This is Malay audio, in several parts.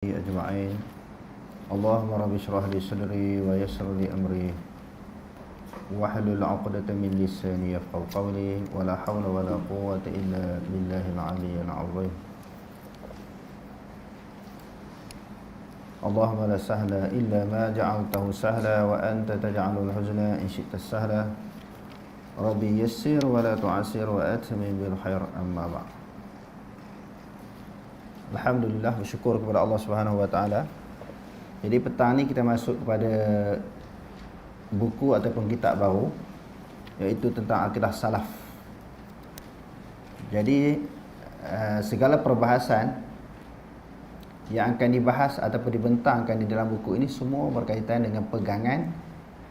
أجمعين. اللهم رب اشرح لي صدري ويسر لي أمري واحلل عقدة من لساني يفقهوا قولي ولا حول ولا قوة إلا بالله العلي العظيم. اللهم لا سهل إلا ما جعلته سهلا وأنت تجعل الحزن إن شئت السهلا. ربي يسر ولا تعسر وأتمم بالخير. أما بعد. Alhamdulillah, bersyukur kepada Allah Subhanahu Wa Taala. Jadi petang ni kita masuk kepada buku ataupun kitab baru, iaitu tentang akidah salaf. Jadi segala perbahasan yang akan dibahas ataupun dibentangkan di dalam buku ini semua berkaitan dengan pegangan,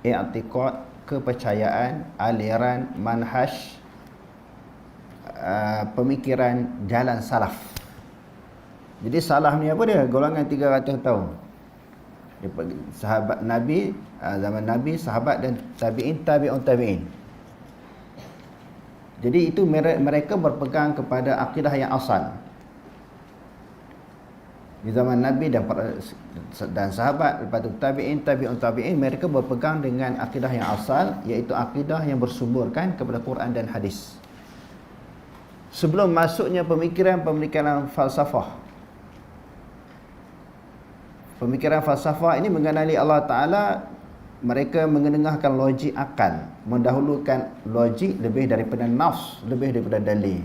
i'tiqad, kepercayaan, aliran, manhaj, pemikiran jalan salaf. Jadi salaf ni apa dia? Golongan 300 tahun. Sahabat Nabi, zaman Nabi, sahabat dan tabi'in, tabi'un tabi'in. Jadi itu mereka berpegang kepada akidah yang asal. Di zaman Nabi dan sahabat, lepas itu tabi'in, tabi'un tabi'in, mereka berpegang dengan akidah yang asal, iaitu akidah yang bersumberkan kepada Quran dan hadis. Sebelum masuknya pemikiran falsafah. Pemikiran falsafah ini mengenali Allah Ta'ala, mereka mengenengahkan logik akal, mendahulukan logik lebih daripada nafs, lebih daripada dalil.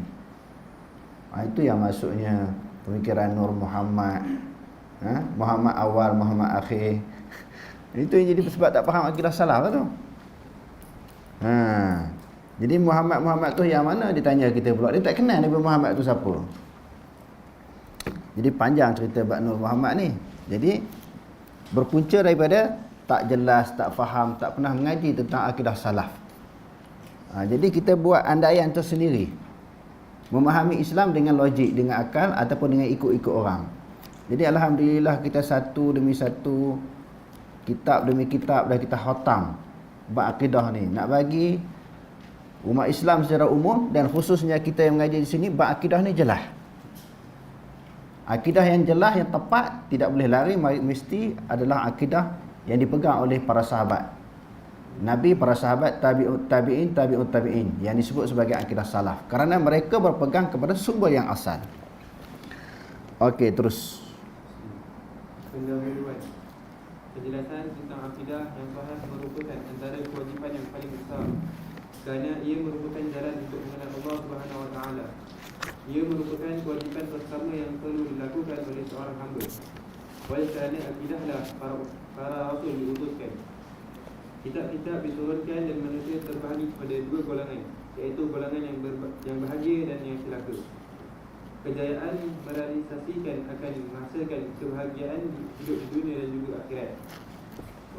Itu yang masuknya pemikiran Nur Muhammad, Muhammad awal, Muhammad akhir. Itu yang jadi sebab tak faham akidah salaf tu. Jadi Muhammad tu yang mana, ditanya kita pula. Dia tak kenal Nabi Muhammad tu siapa. Jadi panjang cerita bab Nur Muhammad ni. Jadi berpunca daripada tak jelas, tak faham, tak pernah mengaji tentang akidah salaf. Jadi kita buat andaian tersendiri, memahami Islam dengan logik, dengan akal ataupun dengan ikut-ikut orang. Jadi alhamdulillah kita satu demi satu, kitab demi kitab dah kita khatam bab akidah ni. Nak bagi umat Islam secara umum dan khususnya kita yang mengaji di sini, bab akidah ni jelas. Akidah yang jelas, yang tepat, tidak boleh lari, mesti adalah akidah yang dipegang oleh para sahabat Nabi, para sahabat, tabi'in, tabi'un tabi'in, yang disebut sebagai akidah salaf, kerana mereka berpegang kepada sumber yang asal. Okey, terus. Penjelasan tentang akidah yang sahih merupakan antara kewajipan yang paling besar, kerana ia merupakan jalan untuk mengenal Allah Subhanahu Wa Taala. Ia merupakan kewajipan bersama yang perlu dilakukan oleh seorang hamba. Oleh kerana akidahlah para rasul diutuskan. Kitab-kitab diturunkan dan manusia terbahagi kepada dua golongan, iaitu golongan yang bahagia dan yang celaka. Kejayaan merealisasikan akan menghasilkan kebahagiaan hidup di dunia dan juga akhirat.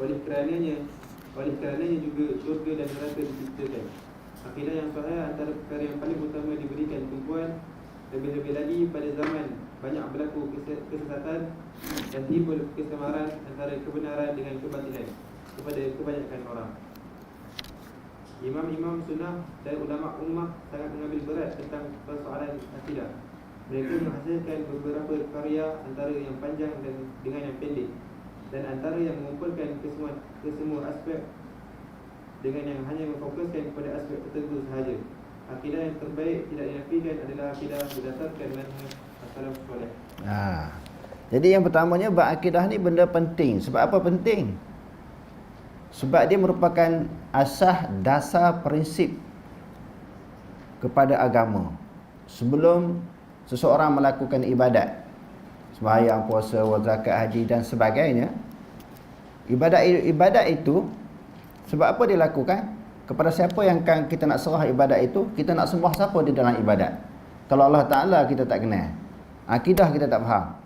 Oleh kerananya juga syurga dan neraka diciptakan. Akidah yang sahih antara perkara yang paling utama diberikan tumpuan, lebih-lebih lagi pada zaman banyak berlaku kesesatan dan timbul kesamaran antara kebenaran dengan kebatilan kepada kebanyakan orang. Imam-imam sunnah dan ulama ummah sangat mengambil berat tentang persoalan akidah. Mereka menghasilkan beberapa karya, antara yang panjang dan dengan yang pendek, dan antara yang mengumpulkan kesemua aspek dengan yang hanya memfokuskan kepada aspek tertentu sahaja. Akidah yang terbaik tidak dinafikan adalah akidah berdasarkan manhaj as-salaf saleh. Jadi yang pertamanya, bab akidah ni benda penting. Sebab apa penting? Sebab dia merupakan asas, dasar, prinsip kepada agama. Sebelum seseorang melakukan ibadat, sembahyang, puasa, zakat, haji dan sebagainya, ibadat itu sebab apa dia lakukan? Kepada siapa yang kita nak serah ibadat itu? Kita nak sembah siapa di dalam ibadat? Kalau Allah Ta'ala kita tak kenal, akidah kita tak faham.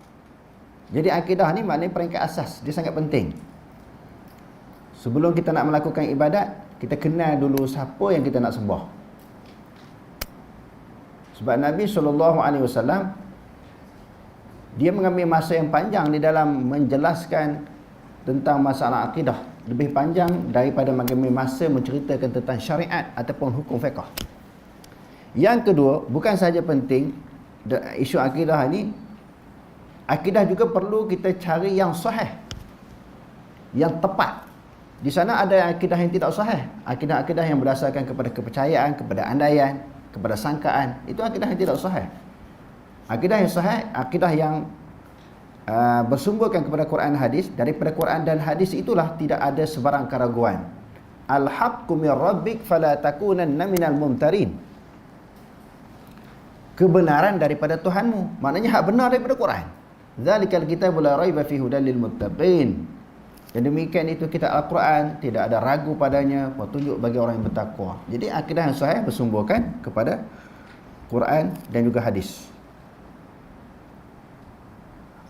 Jadi akidah ni maknanya peringkat asas, dia sangat penting. Sebelum kita nak melakukan ibadat, kita kenal dulu siapa yang kita nak sembah. Sebab Nabi SAW, dia mengambil masa yang panjang di dalam menjelaskan tentang masalah akidah, lebih panjang daripada mengambil masa menceritakan tentang syariat ataupun hukum fiqh. Yang kedua, bukan sahaja penting isu akidah ni, akidah juga perlu kita cari yang sahih, yang tepat. Di sana ada akidah yang tidak sahih, akidah-akidah yang berdasarkan kepada kepercayaan, kepada andaian, kepada sangkaan. Itu akidah yang tidak sahih. Akidah yang sahih, akidah yang bersumberkan kepada Quran dan hadis. Daripada Quran dan hadis itulah tidak ada sebarang keraguan. Al-haqqu min rabbik fala takunanna minal mumtarin. Kebenaran daripada Tuhanmu, maknanya hak benar daripada Quran. Zalikal kitabul la raiba fihi hudal lil muttaqin. Dan demikian itu kitab Al-Quran, tidak ada ragu padanya, petunjuk bagi orang yang bertakwa. Jadi akidah yang sahih bersumberkan kepada Quran dan juga hadis.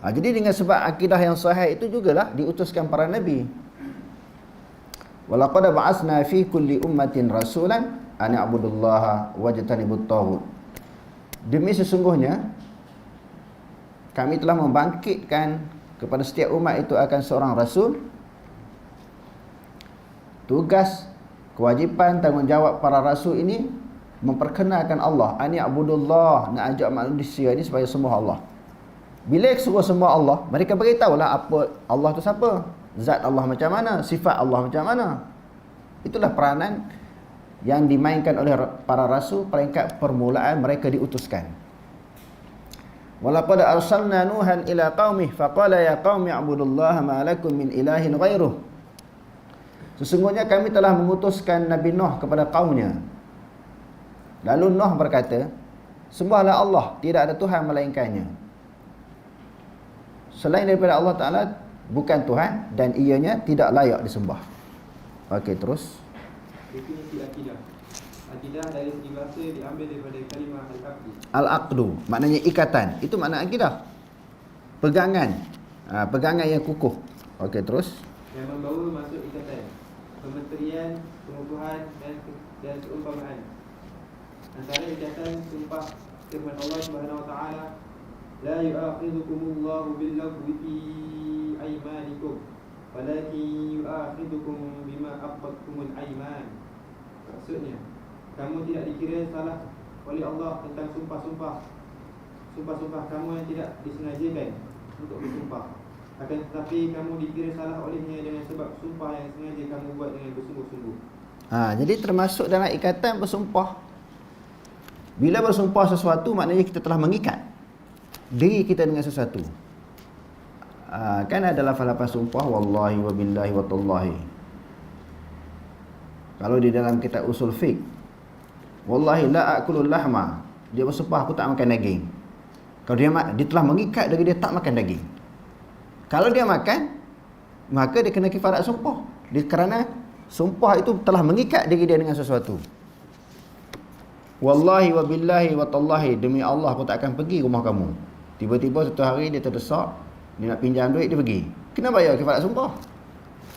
Jadi dengan sebab akidah yang sahih itu jugalah diutuskan para nabi. Walaqad ba'atsna fi kulli ummatin rasulan an i'budullaha wajtanibut taghut. Demi sesungguhnya kami telah membangkitkan kepada setiap umat itu akan seorang rasul. Tugas, kewajipan, tanggungjawab para rasul ini memperkenalkan Allah. An i'budullah, nak ajak manusia ini supaya sembah Allah. Bila suruh sembah Allah, mereka beritahulah apa Allah tu siapa, zat Allah macam mana, sifat Allah macam mana. Itulah peranan yang dimainkan oleh para rasul peringkat permulaan mereka diutuskan. Walaqad arsalna Nuhan ila qaumih faqala ya qaumi i'budullaha ma lakum min ilahin ghairuh. Sesungguhnya kami telah mengutuskan Nabi Nuh kepada kaumnya. Lalu Nuh berkata, sembahlah Allah, tidak ada Tuhan melainkannya. Selain daripada Allah Ta'ala bukan Tuhan dan ianya tidak layak disembah. Okey, terus. Definisi akidah. Akidah dari segi bahasa diambil daripada kalimah al-aqdu. Al-aqdu maknanya ikatan. Itu makna akidah. Pegangan. Pegangan yang kukuh. Okey, terus. Yang membawa masuk ikatan, pementerian, pengukuhan dan seumpamaan. Antara ikatan sumpah firman Allah Subhanahu wa taala, la yu'akhidhukumullahu bil-laghwi fi aymanikum walakin yu'akhidhukum bima aqadtumul ayman. Maksudnya, kamu tidak dikira salah oleh Allah tentang sumpah-sumpah kamu yang tidak disengajakan untuk bersumpah. Akan tetapi kamu dikira salah olehnya dengan sebab sumpah yang sengaja kamu buat dengan bersungguh-sungguh. Jadi termasuk dalam ikatan bersumpah. Bila bersumpah sesuatu maknanya kita telah mengikat diri kita dengan sesuatu. Kan ada lafaz-lafaz sumpah, wallahi wa billahi wa tallahi. Kalau di dalam kitab usul fiqh, wallahi la akulul lahma, dia bersumpah aku tak makan daging. Kalau dia telah mengikat diri dia tak makan daging. Kalau dia makan, maka dia kena kifarat sumpah. Kerana sumpah itu telah mengikat diri dia dengan sesuatu. Wallahi wa billahi wa tallahi, demi Allah aku tak akan pergi rumah kamu. Tiba-tiba satu hari dia terdesak, dia nak pinjam duit, dia pergi. Kena bayar kifarat sumpah.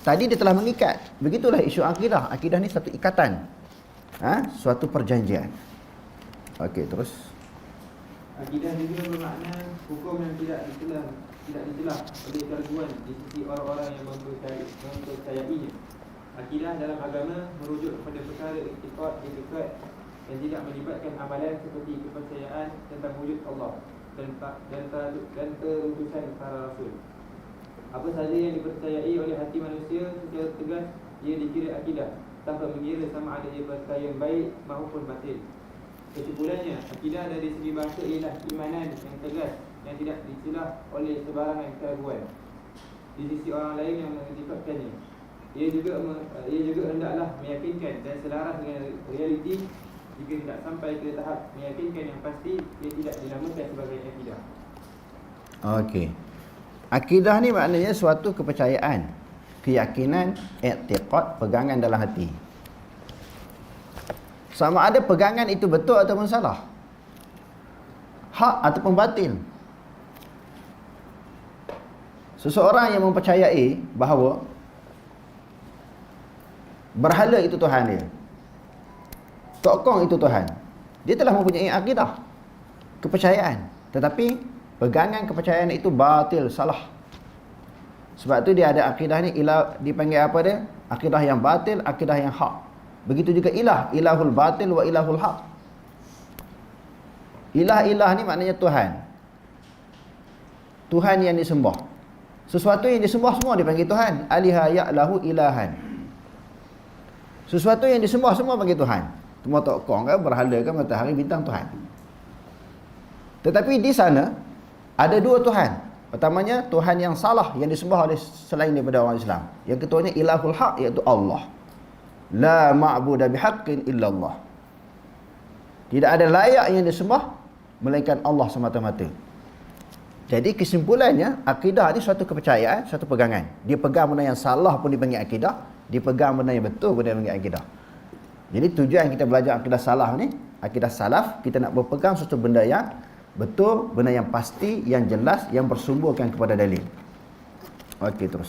Tadi dia telah mengikat. Begitulah isu akidah. Akidah ni satu ikatan. Suatu perjanjian. Okey, terus. Akidah juga bermakna hukum yang tidak ditelah oleh keraguan di sisi orang-orang yang mempercayainya. Akidah dalam agama merujuk kepada perkara iktikad yang tidak melibatkan amalan seperti kepercayaan tentang wujud Allah dan kerudusan para rasul. Apa sahaja yang dipercayai oleh hati manusia secara tegas ia dikira akidah, tanpa mengira sama ada ia percaya baik maupun batil. Kesimpulannya, akidah dari segi bahasa ialah keimanan yang tegas yang tidak dicilah oleh sebarangan keraguan di sisi orang lain yang mengikatkannya. Ia juga hendaklah meyakinkan dan selaras dengan realiti. Jika tidak sampai ke tahap meyakinkan yang pasti, ia tidak dinamakan sebagai akidah. Okey. Akidah ni maknanya suatu kepercayaan, keyakinan, i'tiqad, pegangan dalam hati. Sama ada pegangan itu betul ataupun salah, hak ataupun batil. Seseorang yang mempercayai bahawa berhala itu Tuhan dia, tokong itu Tuhan, dia telah mempunyai akidah, kepercayaan. Tetapi pegangan kepercayaan itu batil, salah. Sebab tu dia ada akidah ni, dipanggil apa dia? Akidah yang batil, akidah yang hak. Begitu juga ilahul batil wa ilahul haq. Ilah ni maknanya Tuhan. Tuhan yang disembah. Sesuatu yang disembah semua dipanggil Tuhan. Aliha ya'lahu ilahan. Sesuatu yang disembah semua panggil Tuhan. Semua tokong kan, berhala kan, matahari, bintang, Tuhan. Tetapi di sana ada dua Tuhan. Pertamanya Tuhan yang salah, yang disembah oleh selain daripada orang Islam. Yang keduanya ilahul haq, iaitu Allah. La ma'budu bihaqqin illallah. Tidak ada layak yang disembah melainkan Allah semata-mata. Jadi kesimpulannya, akidah ni suatu kepercayaan, suatu pegangan. Dia pegang benda yang salah pun dipanggil akidah, dia pegang benda yang betul pun dipanggil akidah. Jadi tujuan kita belajar akidah salaf ni, akidah salaf, kita nak berpegang suatu benda yang betul, benda yang pasti, yang jelas, yang bersumberkan kepada dalil. Okey, terus.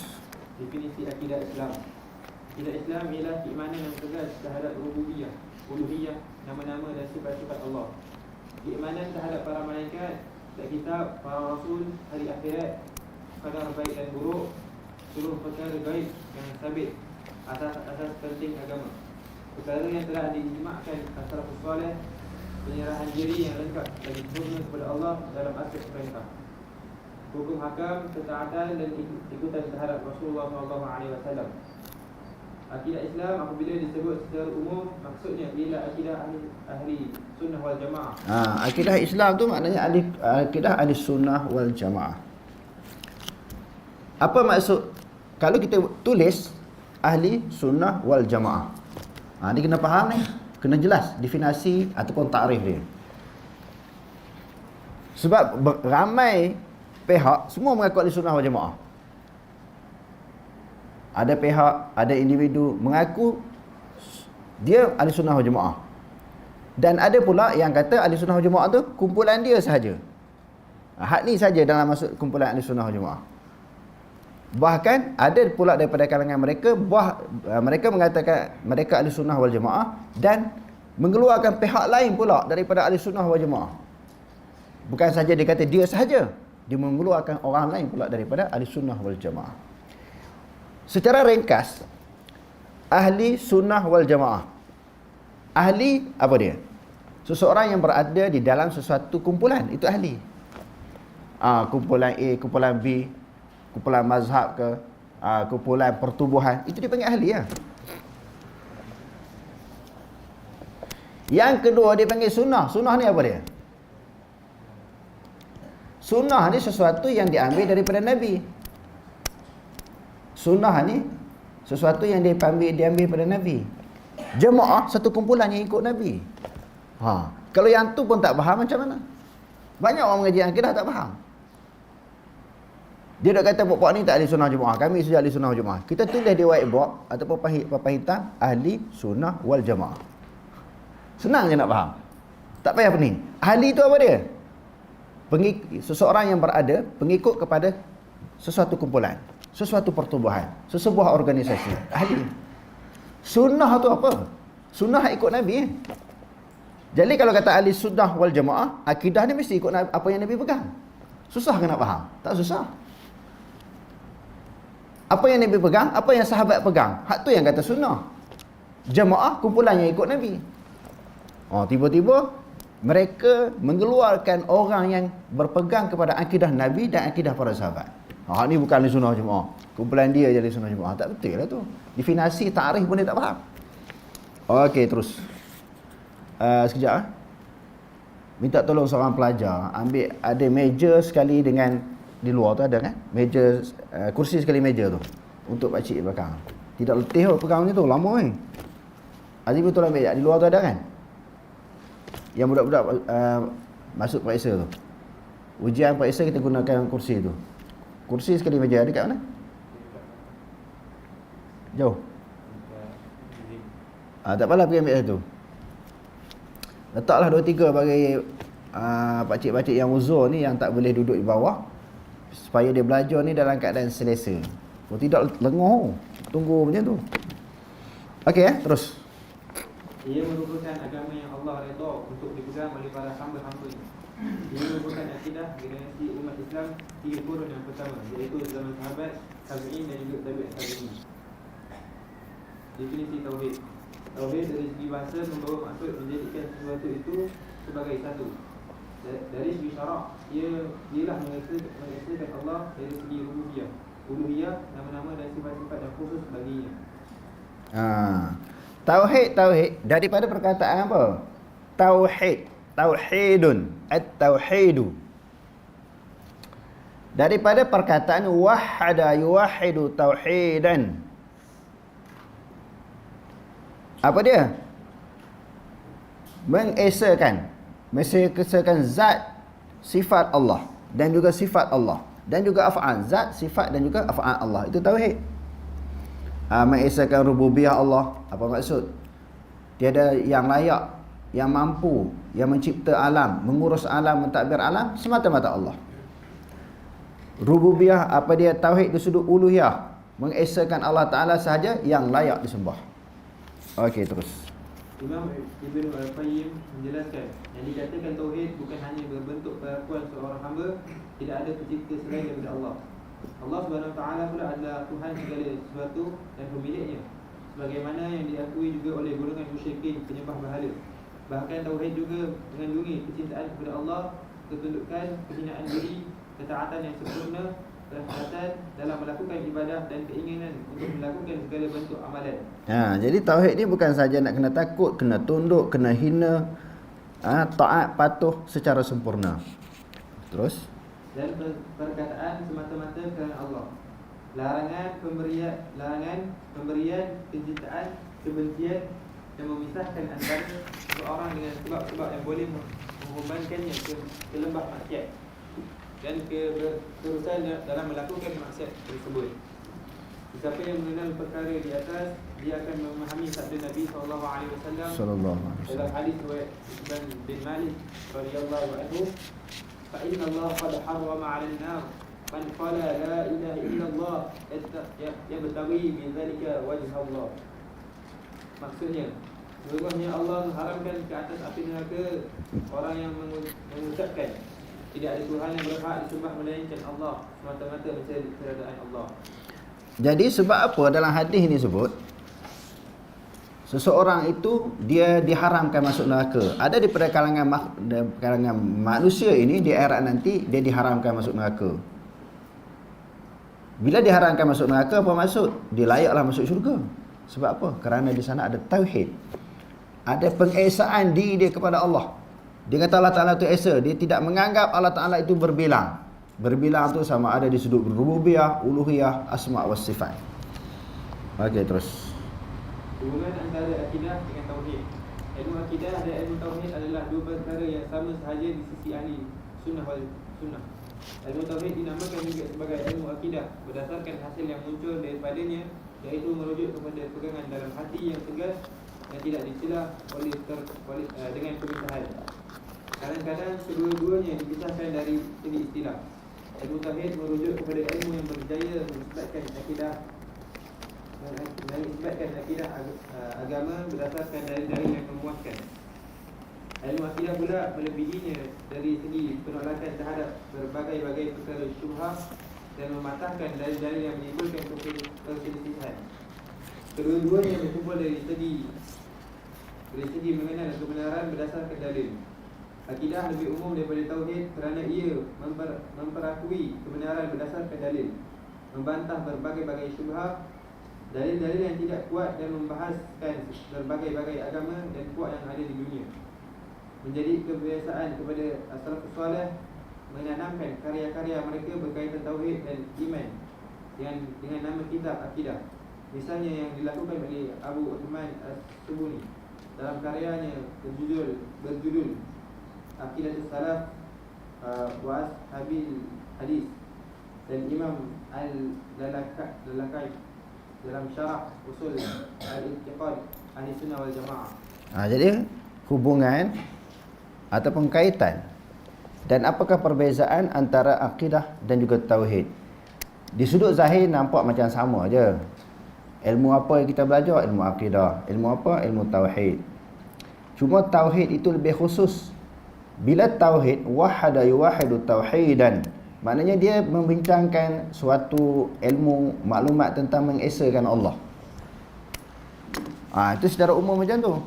Definisi akidah Islam. Akidah Islam ialah keimanan yang tegas terhadap rububiyah, uluhiyah, nama-nama dan sifat-sifat Allah. Keimanan terhadap para malaikat, dan kitab, para rasul, hari akhirat, qadar baik dan buruk, seluruh perkara gaib yang sabit, asas-asas penting agama. Perkara yang telah diijma'kan as-salafus salih, penyerahan diri yang lengkap dan sempurna kepada Allah dalam aspek perintah, hukum hakam, ketaatan dan ikutan terhadap Rasulullah SAW. Akidah Islam apabila disebut secara umum, maksudnya ialah akidah ahli sunnah wal jamaah. Akidah Islam tu maknanya akidah ahli sunnah wal jamaah. Apa maksud kalau kita tulis ahli sunnah wal jamaah? Ni kena faham ni, kena jelas definisi ataupun takrif dia. Sebab ramai pihak semua mengaku ahli sunnah wal jamaah. Ada pihak, ada individu mengaku dia ahli sunnah wal jamaah. Dan ada pula yang kata ahli sunnah wal jamaah tu kumpulan dia sahaja. Hak ni saja dalam maksud kumpulan ahli sunnah wal jamaah. Bahkan ada pula daripada kalangan mereka mereka mengatakan mereka ahli sunnah wal jamaah dan mengeluarkan pihak lain pula daripada ahli sunnah wal jamaah. Bukan saja dia kata dia sahaja, dia mengeluarkan orang lain pula daripada ahli sunnah wal jamaah. Secara ringkas, ahli sunnah wal jamaah, ahli apa dia? Seseorang yang berada di dalam sesuatu kumpulan, itu ahli. Kumpulan A, kumpulan B, kumpulan mazhab ke, kumpulan pertubuhan, itu dipanggil ahli ya. Yang kedua dia panggil sunnah. Sunnah ni apa dia? Sunnah ni sesuatu yang diambil daripada Nabi. Sunnah ni sesuatu yang diambil daripada Nabi. Jemaah satu kumpulan yang ikut Nabi. Kalau yang tu pun tak faham macam mana? Banyak orang mengaji akidah tak faham. Dia nak kata pokok ni tak ahli sunnah jemaah, kami saja ahli sunnah jemaah. Kita tulis di whiteboard ataupun papan hitam ahli sunnah wal jemaah. Senang je nak faham. Tak payah pening. Ahli tu apa dia? Seseorang yang berada pengikut kepada sesuatu kumpulan, sesuatu pertubuhan, sesebuah organisasi. Ahli. Sunnah tu apa? Sunnah ikut Nabi. Jadi kalau kata ahli sunnah wal jamaah, akidah ni mesti ikut apa yang Nabi pegang. Susah ke nak faham? Tak susah. Apa yang Nabi pegang, apa yang sahabat pegang, hak tu yang kata sunnah. Jamaah kumpulan yang ikut Nabi. Tiba-tiba mereka mengeluarkan orang yang berpegang kepada akidah Nabi dan akidah para sahabat. Ni bukan ahli sunnah jemaah, kumpulan dia je ahli sunnah jemaah. Tak betul lah tu. Definisi takrif pun dia tak faham. Okey, terus. Sekejap. Minta tolong seorang pelajar ambil ada meja sekali dengan di luar tu ada kan? Meja kursi sekali meja tu untuk pak cik belakang. Tidak letih pegang ni tu, lama kan. Azim betul ambil di luar tu ada kan? Yang budak-budak masuk periksa tu. Ujian periksa kita gunakan kursi tu. Kursi sekali meja ada kat mana? Jauh. Tak apalah pergi ambil satu. Letaklah 2-3 bagi pakcik-pakcik yang uzur ni yang tak boleh duduk di bawah supaya dia belajar ni dalam keadaan selesa. Kalau tidak lengoh, tunggu macam tu. Okey terus. Ia merupakan agama yang Allah redha untuk dipegang oleh para hamba-hamba-Nya. Ia merupakan akidah generasi umat Islam 3 kurun yang pertama, iaitu zaman sahabat, tabi'in dan juga tabi'in tabi'in. Definisi tauhid. Tauhid dari segi bahasa membawa maksud menjadikan sesuatu itu sebagai satu. dari segi syarak, ialah mengesahkan Allah dari segi rububiyah, uluhiyah, nama-nama dan sifat-sifat yang khusus baginya. Tauhid daripada perkataan apa? Tauhidun, at-tauhidu. Daripada perkataan wahada yuwahidu tauhidan. Apa dia? Mengesakan zat, sifat Allah dan juga sifat Allah dan juga af'al, zat, sifat dan juga af'al Allah. Itu tauhid. Mengesakan rububiyah Allah. Apa maksud? Tiada yang layak, yang mampu, yang mencipta alam, mengurus alam, mentadbir alam, semata-mata Allah. Rububiyah, apa dia? Tauhid di sudut uluhiyah, mengesakan Allah Ta'ala sahaja yang layak disembah. Okey, terus Imam Ibn Al-Qayyim menjelaskan yang dikatakan tauhid bukan hanya berbentuk pengakuan seorang hamba tidak ada pencipta selain daripada Allah. Allah Subhanahu Wa Taala pula adalah Tuhan segala sesuatu dan pemiliknya, sebagaimana yang diakui juga oleh golongan musyrikin penyembah berhala. Bahkan tauhid juga mengandungi kecintaan kepada Allah, ketundukan, kehinaan diri, ketaatan yang sempurna, perhatian dalam melakukan ibadah dan keinginan untuk melakukan segala bentuk amalan. Jadi tauhid ni bukan saja nak kena takut, kena tunduk, kena hina, taat, patuh secara sempurna. Terus Dan perkataan semata-mata kerana Allah. Larangan pemberian, kecintaan, kebencian dan memisahkan antara seseorang dengan sebab-sebab yang boleh mengorbankannya ke lembah maksiat dan keterusan dalam melakukan maksiat tersebut. Siapa yang mengenal perkara di atas, dia akan memahami sabda Nabi SAW dalam hadis riwayat Ibn bin Malik radhiyallahu anhu, fa inna Allah qad harrama 'ala an-nar man qala la ilaha illallah yabtaghi bi dzalika wajha Allah. Maksudnya, sesungguhnya Allah mengharamkan ke atas api neraka orang yang mengucapkan tidak ada Tuhan yang berhak disembah melainkan Allah, semata-mata mencari keredaan Allah. jadi sebab apa dalam hadis ini sebut seseorang itu dia diharamkan masuk neraka? Ada di pada kalangan manusia ini di akhirat nanti dia diharamkan masuk neraka. Bila diharamkan masuk neraka, apa maksud? Dia layaklah masuk syurga. Sebab apa? Kerana di sana ada tauhid, ada pengesaan diri dia kepada Allah. Dia kata Allah Ta'ala itu esa. Dia tidak menganggap Allah Ta'ala itu berbilang. Berbilang tu sama ada di sudut rububiyah, uluhiyah, asma' wa sifat. Okey, terus Hubungan antara akidah dengan tauhid. Ilmu akidah dan ilmu tauhid adalah dua perkara yang sama sahaja di sisi ahli sunnah wal sunnah. Ilmu tauhid dinamakan juga sebagai ilmu akidah berdasarkan hasil yang muncul daripadanya, iaitu merujuk kepada pegangan dalam hati yang tegas yang tidak dicela dengan pemisahan. Kadang-kadang kedua-duanya dipisahkan dari segi istilah. Ilmu tauhid merujuk kepada ilmu yang berjaya menisbatkan akidah agama berdasarkan dalil-dalil yang memuaskan. Ilmu akidah pula melebihinya dari segi penolakan terhadap berbagai-bagai perkara syubhah dan mematahkan dalil-dalil yang menimbulkan perselisihan. Kedua-duanya berkumpul dari segi mengenal kebenaran berdasarkan dalil. Akidah lebih umum daripada tauhid kerana ia memperakui kebenaran berdasarkan dalil, membantah berbagai-bagai syubhah, dalil-dalil yang tidak kuat dan membahaskan berbagai-bagai agama dan kuat yang ada di dunia. Menjadi kebiasaan kepada as-salafus salih menanamkan karya-karya mereka berkaitan tauhid dan iman dengan nama kitab akidah. Misalnya yang dilakukan oleh Abu Uthman As-Subuni dalam karyanya berjudul Aqidatus Salaf wa Ashabil Hadis, dan Imam Al-Lalakai dalam syarah usul al-i'tiqad ahli sunnah wal jamaah. Jadi hubungan ataupun kaitan dan apakah perbezaan antara akidah dan juga tauhid? Di sudut zahir nampak macam sama aja. Ilmu apa yang kita belajar? Ilmu akidah. Ilmu apa? Ilmu tauhid. Cuma tauhid itu lebih khusus. Bila tauhid wahada yuwahidu tauhidan, maknanya dia membincangkan suatu ilmu maklumat tentang mengesakan Allah. Itu secara umum macam tu.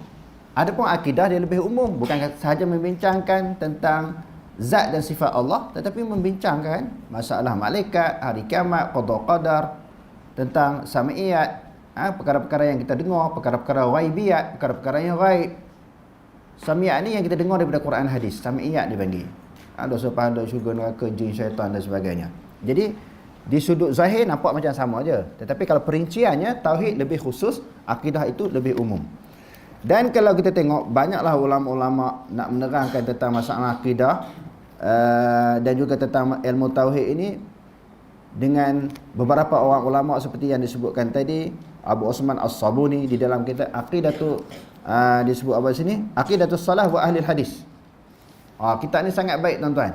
Adapun akidah dia lebih umum, bukan sahaja membincangkan tentang zat dan sifat Allah, tetapi membincangkan masalah malaikat, hari kiamat, qada qadar, tentang sam'iyat, perkara-perkara yang kita dengar, perkara-perkara ghaibiyat, perkara-perkara yang ghaib. Sam'iyat ni yang kita dengar daripada Quran hadis, sam'iyat dipanggil. Dosa pahala, syurga, neraka, jin, syaitan dan sebagainya. Jadi di sudut zahir nampak macam sama aja, tetapi kalau perinciannya tauhid lebih khusus, akidah itu lebih umum. Dan kalau kita tengok, banyaklah ulama-ulama nak menerangkan tentang masalah akidah dan juga tentang ilmu tauhid ini dengan beberapa orang ulama seperti yang disebutkan tadi, Abu Osman As-Sabuni di dalam kitab Aqidatu, disebut apa sini? Aqidatus Salah wa Ahli Hadis. Kitab ni sangat baik tuan-tuan.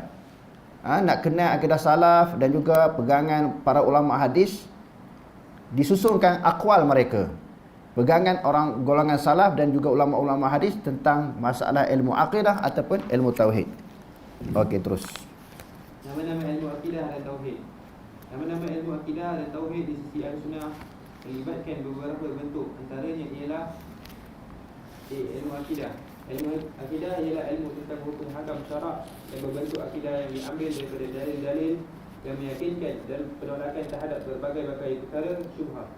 Nak kenal akidah salaf dan juga pegangan para ulama hadis, disusunkan akwal mereka, pegangan orang golongan salaf dan juga ulama-ulama hadis tentang masalah ilmu akidah ataupun ilmu tauhid. Okey, terus. Nama-nama ilmu akidah dan tauhid. Nama-nama ilmu akidah dan tauhid di sisi Ahlussunnah melibatkan beberapa bentuk. Antaranya ialah ilmu akidah. Ilmu akidah ialah ilmu tentang hukum hakam syarak yang berbentuk akidah yang diambil daripada dalil-dalil yang meyakinkan dan penolakan terhadap berbagai-bagai perkara syubhat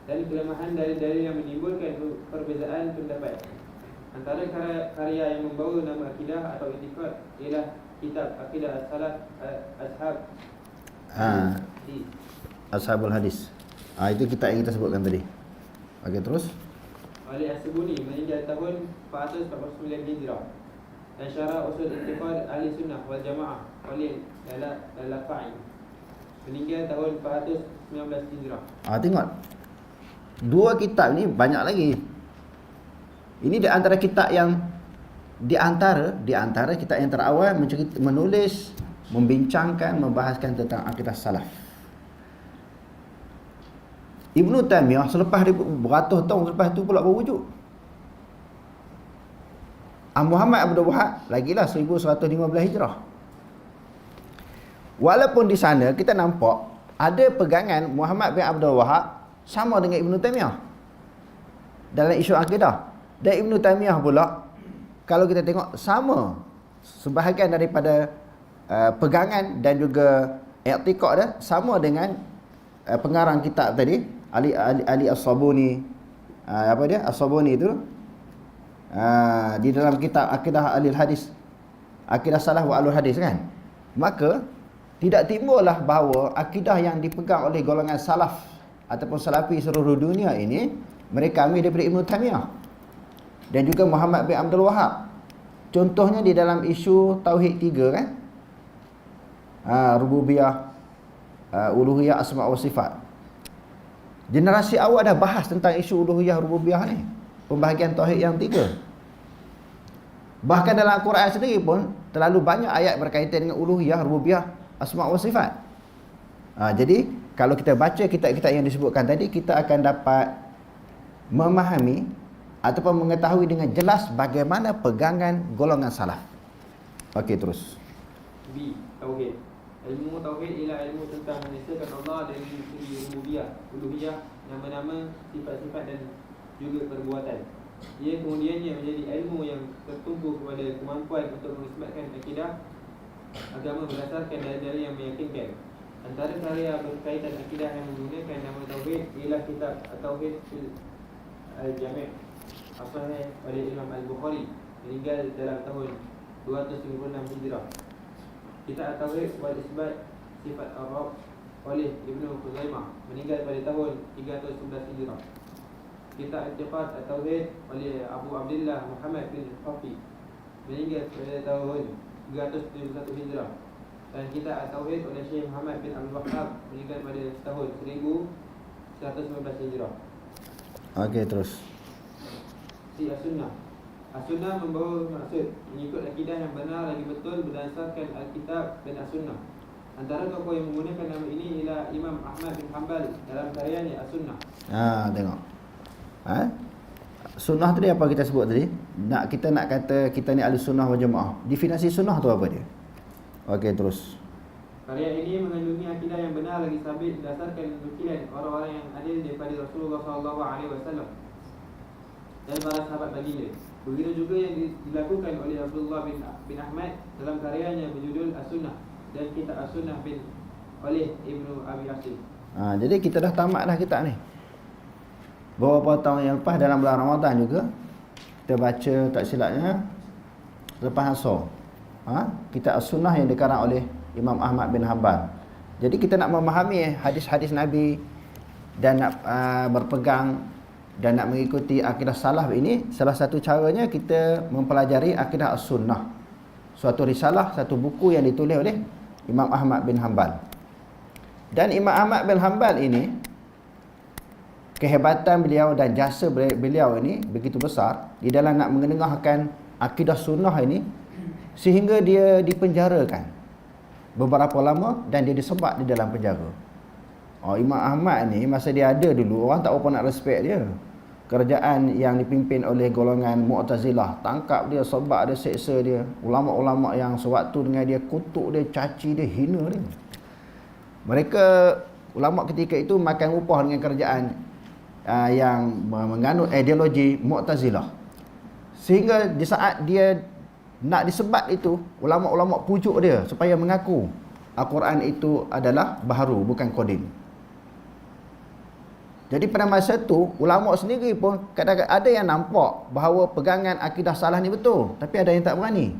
dan kelemahan dalil-dalil yang menimbulkan perbezaan pendapat. Antara karya yang membawa nama akidah atau i'tiqad ialah kitab Aqidah As-Salaf Ashabul Hadis. Itu kitab yang kita sebutkan tadi. Okey, terus. Oleh As-Sabuni meninggal tahun 449 Hijrah, dan syarah usul i'tiqad Ahli Sunnah wal Jamaah oleh Al-Lafa'i meninggal tahun 419 Hijrah. Tengok. Dua kitab ni banyak lagi. Ini di antara kitab yang di antara kitab yang terawal menulis, membincangkan, membahaskan tentang akidah salaf. Ibnu Taimiyah selepas beratus tahun selepas itu pula berwujud. Muhammad Abdul Wahab lagilah 1115 Hijrah. Walaupun di sana kita nampak ada pegangan Muhammad bin Abdul Wahab sama dengan Ibnu Taimiyah dalam isu akidah. Dan Ibnu Taimiyah pula kalau kita tengok sama sebahagian daripada pegangan dan juga i'tiqad dia sama dengan pengarang kitab tadi Ali As-Sabuni. As-Sabuni itu di dalam kitab Aqidah Ahli Hadis, Aqidah Salaf wa Ahli Hadis kan. Maka tidak timbullah bahawa akidah yang dipegang oleh golongan salaf ataupun salafi seluruh dunia ini mereka ambil daripada Ibnu Taimiyah dan juga Muhammad bin Abdul Wahab. Contohnya di dalam isu tauhid 3 kan, rububiyah, uluhiyah, asma wa sifat. Generasi awal dah bahas tentang isu uluhiyah, rububiyah ni, pembahagian tauhid yang 3. Bahkan dalam Al-Quran sendiri pun terlalu banyak ayat berkaitan dengan uluhiyah, rububiyah, asma wa sifat. Jadi kalau kita baca kitab-kitab yang disebutkan tadi, kita akan dapat memahami ataupun mengetahui dengan jelas bagaimana pegangan golongan salaf. Okey, terus. B. Tauhid. Ilmu tauhid ialah ilmu tentang menyesatkan Allah dari segi rububiyah, uluhiyah, nama-nama, sifat-sifat dan juga perbuatan. Ia kemudiannya menjadi ilmu yang tertumpu kepada kemampuan untuk mengisbatkan akidah agama berdasarkan dalil-dalil yang meyakinkan. Antara karya berkaitan akidah yang menggunakan nama tauhid ialah kitab At-Tauhid Al-Jami' As-Sahih oleh Imam Al-Bukhari meninggal dalam tahun 256 Hijrah. Kitab At-Tauhid wal Isbat Sifat Ar-Rabb oleh Ibnu Khuzaimah meninggal pada tahun 311 Hijrah. Kitab I'tiqad At-Tauhid oleh Abu Abdullah Muhammad bin Hafiz meninggal pada tahun 371 Hijrah. Dan kitab At-Tauhid oleh Syekh Muhammad bin Abdul Wahab meninggal pada tahun 1119 Hijrah. Okey, terus. As-Sunnah. As-Sunnah membawa maksud mengikut akidah yang benar lagi betul berdasarkan Al-Kitab dan As-Sunnah. Antara tokoh yang menggunakan nama ini ialah Imam Ahmad bin Hanbal dalam karyanya As-Sunnah. Tengok. Sunnah tadi apa kita sebut tadi? Kita nak kata kita ni ahli sunnah wal jamaah. Definisi sunnah tu apa dia? Okey, terus. Karya ini mengandungi akidah yang benar lagi sabit berdasarkan nukilan orang-orang yang adil daripada Rasulullah SAW. dan para sahabat baginda. Begitu juga yang dilakukan oleh Abdullah bin Ahmad dalam karyanya berjudul As-Sunnah dan kitab As-Sunnah oleh Ibnu Abi Asim. Jadi kita dah tamat dah kitab ni. Beberapa tahun yang lepas dalam bulan Ramadan juga kita baca tak silapnya lepas asar. Kitab As-Sunnah yang dikarang oleh Imam Ahmad bin Hanbal. Jadi kita nak memahami hadis-hadis Nabi dan nak berpegang dan nak mengikuti akidah salaf ini, salah satu caranya kita mempelajari akidah As-Sunnah. Suatu risalah, satu buku yang ditulis oleh Imam Ahmad bin Hanbal. Dan Imam Ahmad bin Hanbal ini, kehebatan beliau dan jasa beliau ini begitu besar di dalam nak mengenengahkan akidah sunnah ini, sehingga dia dipenjarakan beberapa lama dan dia disebat di dalam penjara. Imam Ahmad ni masa dia ada dulu, orang tak apa nak respect dia. Kerajaan yang dipimpin oleh golongan Mu'tazilah tangkap dia, sebat dia, seksa dia. Ulama-ulama yang sewaktu dengan dia kutuk dia, caci dia, hina dia. Mereka ulama ketika itu makan upah dengan kerajaan yang menganut ideologi Mu'tazilah. Sehingga di saat dia nak disebat itu, ulama-ulama pujuk dia supaya mengaku Al-Quran itu adalah baharu, bukan qadim. Jadi pada masa tu, ulama sendiri pun kadang-kadang ada yang nampak bahawa pegangan akidah salah ni betul, tapi ada yang tak berani.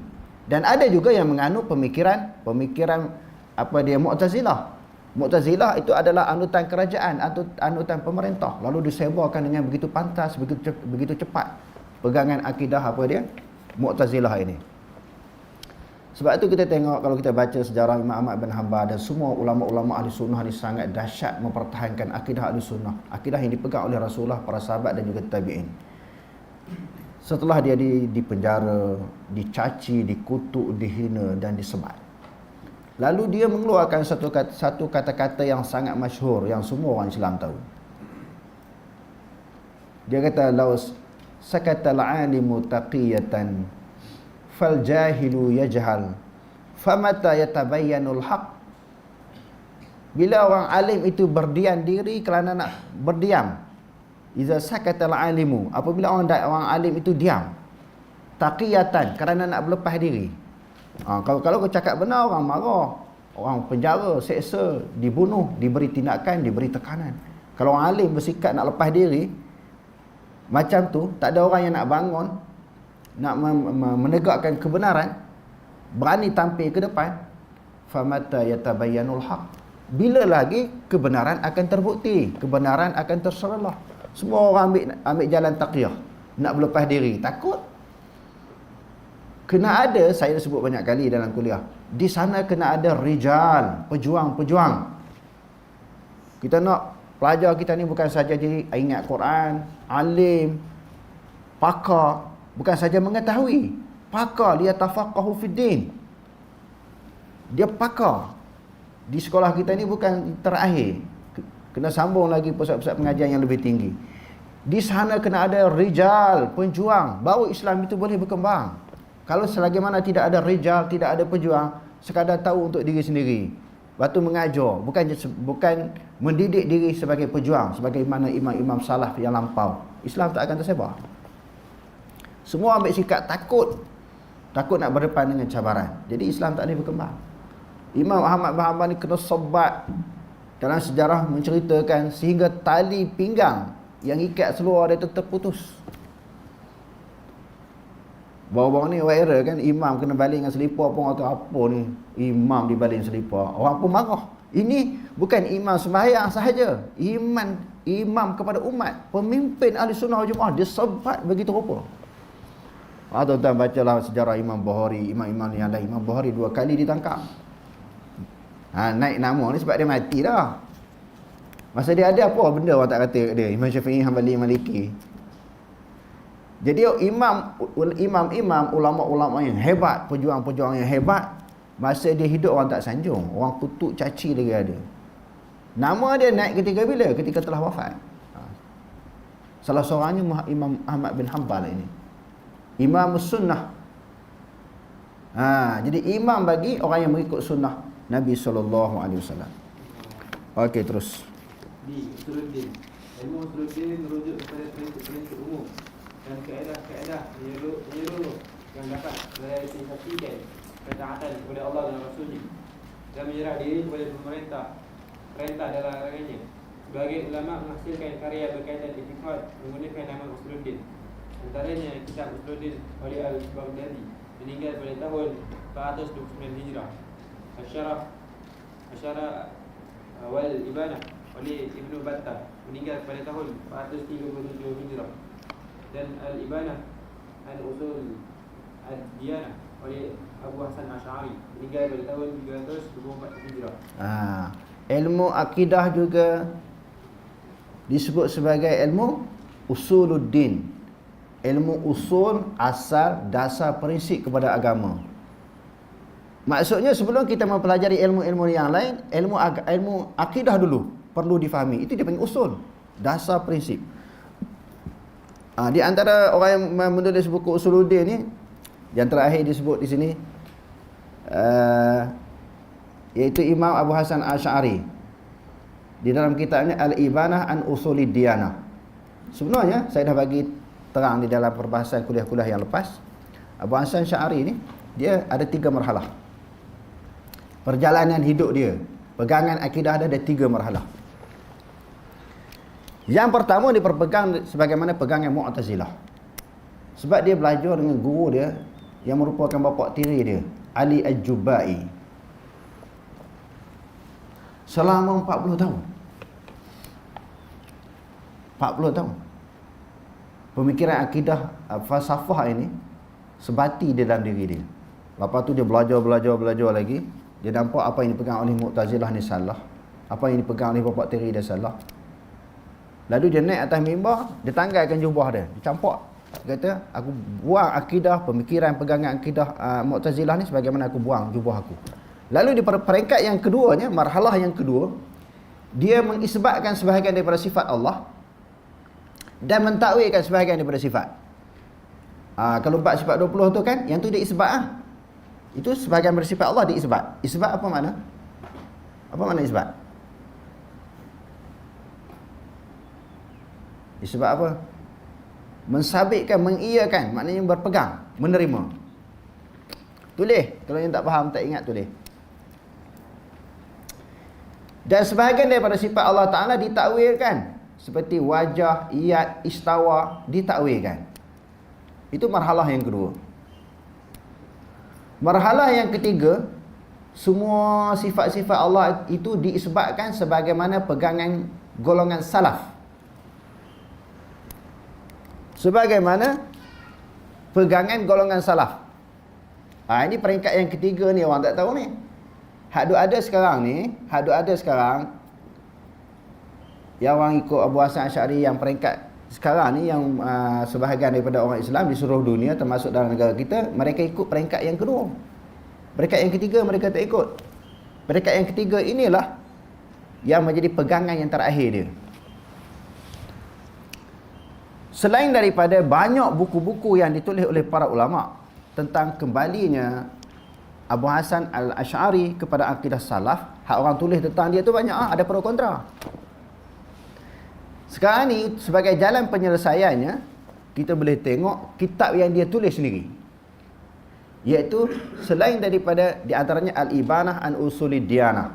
Dan ada juga yang menganut pemikiran Mu'tazilah. Mu'tazilah itu adalah anutan kerajaan atau anutan pemerintah, lalu disebarkan dengan begitu pantas, begitu cepat pegangan akidah Mu'tazilah ini. Sebab itu kita tengok, kalau kita baca sejarah Imam Ahmad bin Hanbal dan semua ulama-ulama ahli sunnah ni sangat dahsyat mempertahankan akidah ahli sunnah, akidah yang dipegang oleh Rasulullah, para sahabat dan juga tabi'in. Setelah dia dipenjara, dicaci, dikutuk, dihina dan disebat, lalu dia mengeluarkan satu kata-kata yang sangat masyhur yang semua orang Islam tahu. Dia kata, laus sakatal alimu taqiyatan fal jahilu yajhal famata yatabayyanul haq. Bila orang alim itu berdiam diri kerana nak berdiam, iza sakatal alimu, apabila orang alim itu diam, taqiyatan, kerana nak berlepas diri. Kalau kau cakap benar, orang marah, orang penjara, seksa, dibunuh, diberi tindakan, diberi tekanan. Kalau orang alim bersikap nak lepas diri macam tu, tak ada orang yang nak bangun, nak menegakkan kebenaran, berani tampil ke depan, famata yatabayyanul haq. Bila lagi kebenaran akan terbukti, kebenaran akan terserelah. Semua orang ambil jalan taqiyah, nak berlepas diri, takut. Kena ada, saya dah sebut banyak kali dalam kuliah, di sana kena ada rijal, pejuang-pejuang. Kita nak pelajar kita ni bukan saja jadi ingat Quran, alim, pakar, bukan saja mengetahui, pakar, liyatafaqahu fiddin. Dia pakar. Di sekolah kita ni bukan terakhir, kena sambung lagi pusat-pusat pengajian yang lebih tinggi. Di sana kena ada rijal, penjuang, baru Islam itu boleh berkembang. Kalau selagi mana tidak ada rijal, tidak ada pejuang, sekadar tahu untuk diri sendiri, batu mengajar, bukan mendidik diri sebagai pejuang, sebagaimana imam-imam salaf yang lampau, Islam tak akan tersebar. Semua ambil sikap takut nak berdepan dengan cabaran. Jadi Islam tak boleh berkembang. Imam Ahmad bin Hanbal ni kena sebat. Dalam sejarah menceritakan sehingga tali pinggang yang ikat seluar dia terputus. Baru-baru ni viral kan, imam kena baling dengan selipar pun, atau apa ni, imam dibaling selipar. Orang pun marah. Ini bukan imam sembahyang sahaja, imam kepada umat, pemimpin ahli sunnah wal jemaah, dia sebat begitu rupa. Tuan-tuan bacalah sejarah Imam Bukhari, imam-imam yang lain. Imam Bukhari 2 kali ditangkap. Naik nama ni sebab dia mati dah. Masa dia ada, apa benda orang tak kata kat dia? Imam Syafi'i, Hanbali, Maliki. Jadi imam-imam, ulama-ulama yang hebat, pejuang-pejuang yang hebat, masa dia hidup orang tak sanjung, orang kutuk, caci dia ada. Nama dia naik ketika bila? Ketika telah wafat. Salah seorangnya Imam Ahmad bin Hanbal ini, Imam Sunnah. Jadi imam bagi orang yang mengikut sunnah Nabi SAW. Okey, terus. Usuluddin. Ilmu usuluddin merujuk kepada prinsip-prinsip umum dan kaedah-kaedah menyeluruh yang dapat merealisasikan ketaatan kepada Allah dan Rasulnya, dan menyerah diri kepada perintah dan larangannya. Sebagian ulama menghasilkan karya berkaitan itikad menggunakan nama Usuluddin. Antaranya kitab Usuluddin oleh Al-Baghdadi, meninggal pada tahun 429 Hijrah. Asyarah wal Ibanah oleh Ibnu Battah, meninggal pada tahun 437 Hijrah. Dan Al-Ibanah Al-Usul Ad-Diyanah oleh Abu Hasan Asy'ari, meninggal pada tahun 324 Hijrah. Ilmu akidah juga disebut sebagai ilmu usuluddin. Ilmu usul, asal, dasar, prinsip kepada agama. Maksudnya sebelum kita mempelajari ilmu-ilmu yang lain, ilmu akidah dulu perlu difahami. Itu dia panggil usul, dasar, prinsip. Di antara orang yang menulis buku Usuluddin ni, yang terakhir disebut di sini, iaitu Imam Abu Hasan Asy'ari. Di dalam kitabnya Al-Ibanah an Usulid Diyanah. Sebenarnya saya dah bagi terang di dalam perbahasan kuliah-kuliah yang lepas. Abu Hasan Asy'ari ni dia ada 3 marhalah. Perjalanan hidup dia, pegangan akidah dia ada 3 marhalah. Yang pertama dia berpegang sebagaimana pegangan Mu'tazilah. Sebab dia belajar dengan guru dia yang merupakan bapa tiri dia, Ali Al-Jubai, selama 40 tahun. 40 tahun. Pemikiran akidah falsafah ini sebati di dalam diri dia. Lepas tu dia belajar lagi. Dia nampak apa yang dipegang oleh Mu'tazilah ni salah, apa yang dipegang oleh bapa tiri dia salah. Lalu dia naik atas mimbar, dia tanggalkan jubah dia, dia campak. Dia kata, aku buang akidah, pemikiran pegangan akidah Mu'tazilah ni sebagaimana aku buang jubah aku. Lalu di peringkat yang keduanya, marhalah yang kedua, dia mengisbatkan sebahagian daripada sifat Allah dan mentakwilkan sebahagian daripada sifat. Kalau bab sifat 20 tu kan, yang tu dia isbat. Itu sebahagian daripada sifat Allah diisbat. Isbat apa makna? Apa makna isbat? Isbat apa? Mensabitkan, mengiyakan, maknanya berpegang, menerima. Tulis, kalau yang tak faham, tak ingat, tulis. Dan sebahagian daripada sifat Allah Ta'ala ditakwilkan, seperti wajah, iyad, istawa, ditakwilkan. Itu marhalah yang kedua. Marhalah yang ketiga, semua sifat-sifat Allah itu diisbatkan sebagaimana pegangan golongan salaf. Sebagaimana pegangan golongan salaf. Ini peringkat yang ketiga ni, orang tak tahu ni. Hak ada sekarang yang orang ikut Abu Hasan Asy'ari yang peringkat sekarang ni, yang sebahagian daripada orang Islam di seluruh dunia termasuk dalam negara kita, mereka ikut peringkat yang kedua. Peringkat yang ketiga mereka tak ikut. Peringkat yang ketiga inilah yang menjadi pegangan yang terakhir dia. Selain daripada banyak buku-buku yang ditulis oleh para ulama tentang kembalinya Abu Hasan Al-Asy'ari kepada akidah salaf, hak orang tulis tentang dia tu banyak, ada pro kontra. Sekarang ni sebagai jalan penyelesaiannya, kita boleh tengok kitab yang dia tulis sendiri, iaitu selain daripada di antaranya Al-Ibanah an Usulid Diyanah,